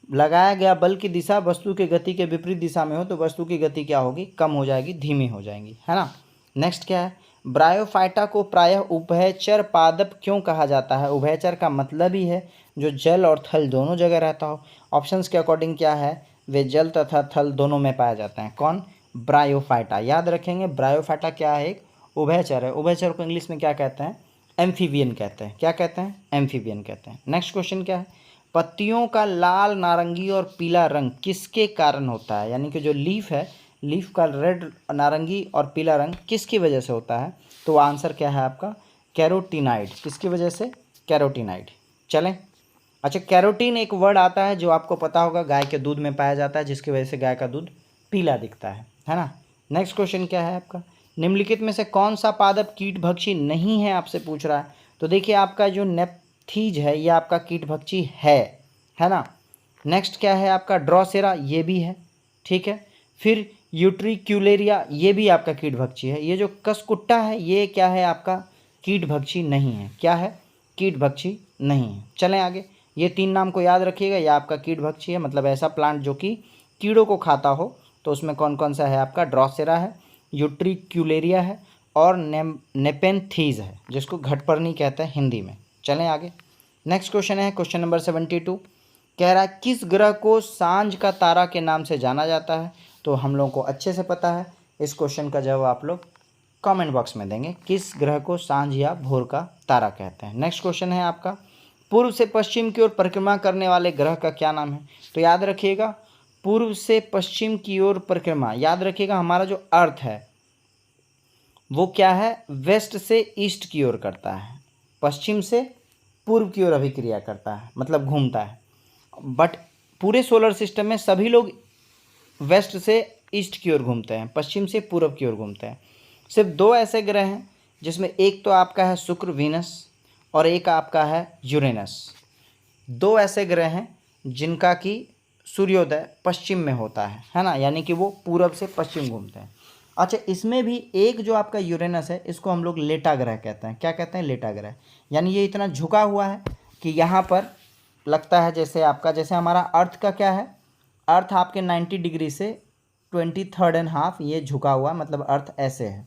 लगाया गया बल की दिशा वस्तु के गति के विपरीत दिशा में हो तो वस्तु की गति क्या होगी? कम हो जाएगी, धीमी हो जाएगी, है ना। नेक्स्ट क्या है? ब्रायोफाइटा को प्रायः उभयचर पादप क्यों कहा जाता है? उभयचर का मतलब ही है जो जल और थल दोनों जगह रहता हो। ऑप्शंस के अकॉर्डिंग क्या है? वे जल तथा थल दोनों में पाया जाता है। कौन? ब्रायोफाइटा। याद रखेंगे, ब्रायोफाइटा क्या है? एक उभयचर है। उभयचर को इंग्लिश में क्या कहते हैं? एम्फीबियन कहते हैं। क्या कहते हैं? एम्फीबियन कहते हैं। नेक्स्ट क्वेश्चन क्या है? पत्तियों का लाल, नारंगी और पीला रंग किसके कारण होता है? यानी कि जो लीफ है, लीफ का रेड, नारंगी और पीला रंग किसकी वजह से होता है? तो आंसर क्या है आपका? कैरोटीनाइड। किसकी वजह से? कैरोटीनाइड। चलें। अच्छा, कैरोटीन एक वर्ड आता है जो आपको पता होगा, गाय के दूध में पाया जाता है, जिसकी वजह से गाय का दूध पीला दिखता है ना। नेक्स्ट क्वेश्चन क्या है आपका? निम्नलिखित में से कौन सा पादप कीटभक्षी नहीं है? आपसे पूछ रहा है। तो देखिए, आपका जो नेप्थीज है ये आपका कीटभक्षी है ना। नेक्स्ट क्या है आपका ड्रॉसेरा, ये भी है, ठीक है। फिर यूट्रिक्यूलेरिया, ये भी आपका कीटभक्षी है। ये जो कसकुट्टा है ये क्या है आपका कीटभक्षी नहीं है, क्या है कीटभक्षी नहीं है। चलें आगे, ये 3 नाम को याद रखिएगा, ये आपका कीटभक्षी है, मतलब ऐसा प्लांट जो कि कीड़ों को खाता हो। तो उसमें कौन कौन सा है आपका ड्रॉसेरा है, यूट्रिक्यूलेरिया है और नेपेंथीज है, जिसको घटपर्णी कहते हैं हिंदी में। चलें आगे, नेक्स्ट क्वेश्चन है क्वेश्चन नंबर 72। कह रहा है किस ग्रह को सांझ का तारा के नाम से जाना जाता है। तो हम लोगों को अच्छे से पता है, इस क्वेश्चन का जवाब आप लोग कमेंट बॉक्स में देंगे, किस ग्रह को सांझ या भोर का तारा कहते हैं। नेक्स्ट क्वेश्चन है आपका पूर्व से पश्चिम की ओर परिक्रमा करने वाले ग्रह का क्या नाम है। तो याद रखिएगा, पूर्व से पश्चिम की ओर परिक्रमा, याद रखिएगा हमारा जो अर्थ है वो क्या है, वेस्ट से ईस्ट की ओर करता है, पश्चिम से पूर्व की ओर अभिक्रिया करता है, मतलब घूमता है। बट पूरे सोलर सिस्टम में सभी लोग वेस्ट से ईस्ट की ओर घूमते हैं, पश्चिम से पूर्व की ओर घूमते हैं। सिर्फ 2 ऐसे ग्रह हैं जिसमें एक तो आपका है शुक्र वीनस और एक आपका है यूरेनस। 2 ऐसे ग्रह हैं जिनका कि सूर्योदय पश्चिम में होता है ना, यानी कि वो पूरब से पश्चिम घूमते हैं। अच्छा, इसमें भी एक जो आपका यूरेनस है इसको हम लोग लेटा ग्रह कहते हैं। क्या कहते हैं, लेटा ग्रह। यानी ये इतना झुका हुआ है कि यहाँ पर लगता है जैसे आपका, जैसे हमारा अर्थ का क्या है, अर्थ आपके 90 डिग्री से 23.5 ये झुका हुआ, मतलब अर्थ ऐसे है।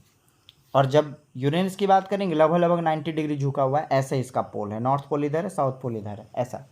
और जब यूरेनस की बात करेंगे लगभग लगभग 90 डिग्री झुका हुआ है, ऐसे इसका पोल है, नॉर्थ पोल इधर है, साउथ पोल इधर है, ऐसा।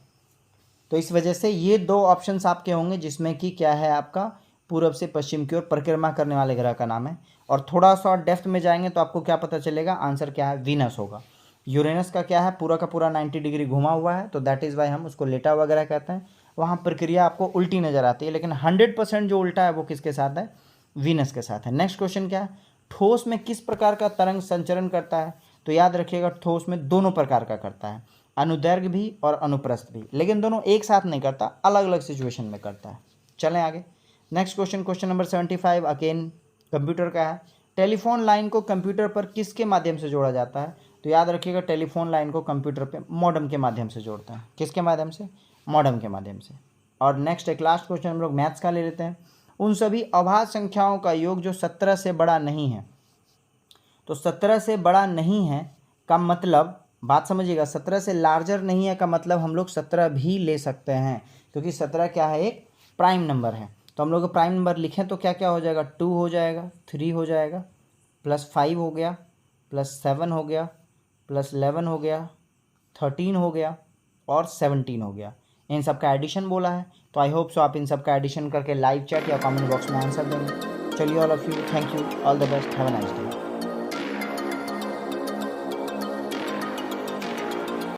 तो इस वजह से ये 2 ऑप्शंस आपके होंगे जिसमें कि क्या है आपका पूरब से पश्चिम की ओर परिक्रमा करने वाले ग्रह का नाम है। और थोड़ा सा डेप्थ में जाएंगे तो आपको क्या पता चलेगा, आंसर क्या है, वीनस होगा। यूरेनस का क्या है, पूरा का पूरा 90 डिग्री घुमा हुआ है, तो दैट इज़ वाई हम उसको लेटा हुआ ग्रह कहते हैं। वहाँ प्रक्रिया आपको उल्टी नज़र आती है, लेकिन 100% जो उल्टा है वो किसके साथ है, वीनस के साथ है। नेक्स्ट क्वेश्चन क्या है, ठोस में किस प्रकार का तरंग संचरण करता है। तो याद रखिएगा ठोस में दोनों प्रकार का करता है, अनुदैर्घ्य भी और अनुप्रस्थ भी, लेकिन दोनों एक साथ नहीं करता, अलग अलग सिचुएशन में करता है। चलें आगे, next question, question number 75 again computer का है। टेलीफोन लाइन को कंप्यूटर पर किसके माध्यम से जोड़ा जाता है। तो याद रखिएगा टेलीफोन लाइन को कंप्यूटर पे मॉडेम के माध्यम से जोड़ते हैं। किसके माध्यम से, मॉडेम के माध्यम से। और नेक्स्ट एक लास्ट क्वेश्चन हम लोग मैथ्स का ले लेते हैं। उन सभी अभाज्य संख्याओं का योग जो 17 से बड़ा नहीं है। तो 17 से बड़ा नहीं है का मतलब, बात समझिएगा, 17 से लार्जर नहीं है का मतलब हम लोग 17 भी ले सकते हैं, क्योंकि 17 क्या है, एक प्राइम नंबर है। तो हम लोग प्राइम नंबर लिखें तो क्या क्या हो जाएगा, 2 हो जाएगा, 3 हो जाएगा, +5 हो गया, +7 हो गया, +11 हो गया, 13 हो गया और 17 हो गया। इन सब का एडिशन बोला है। तो आई होप सो आप इन सब का एडिशन करके लाइव चैट या कमेंट बॉक्स में आंसर देंगे। चलिए, all of you, thank you, all the best, have a nice day.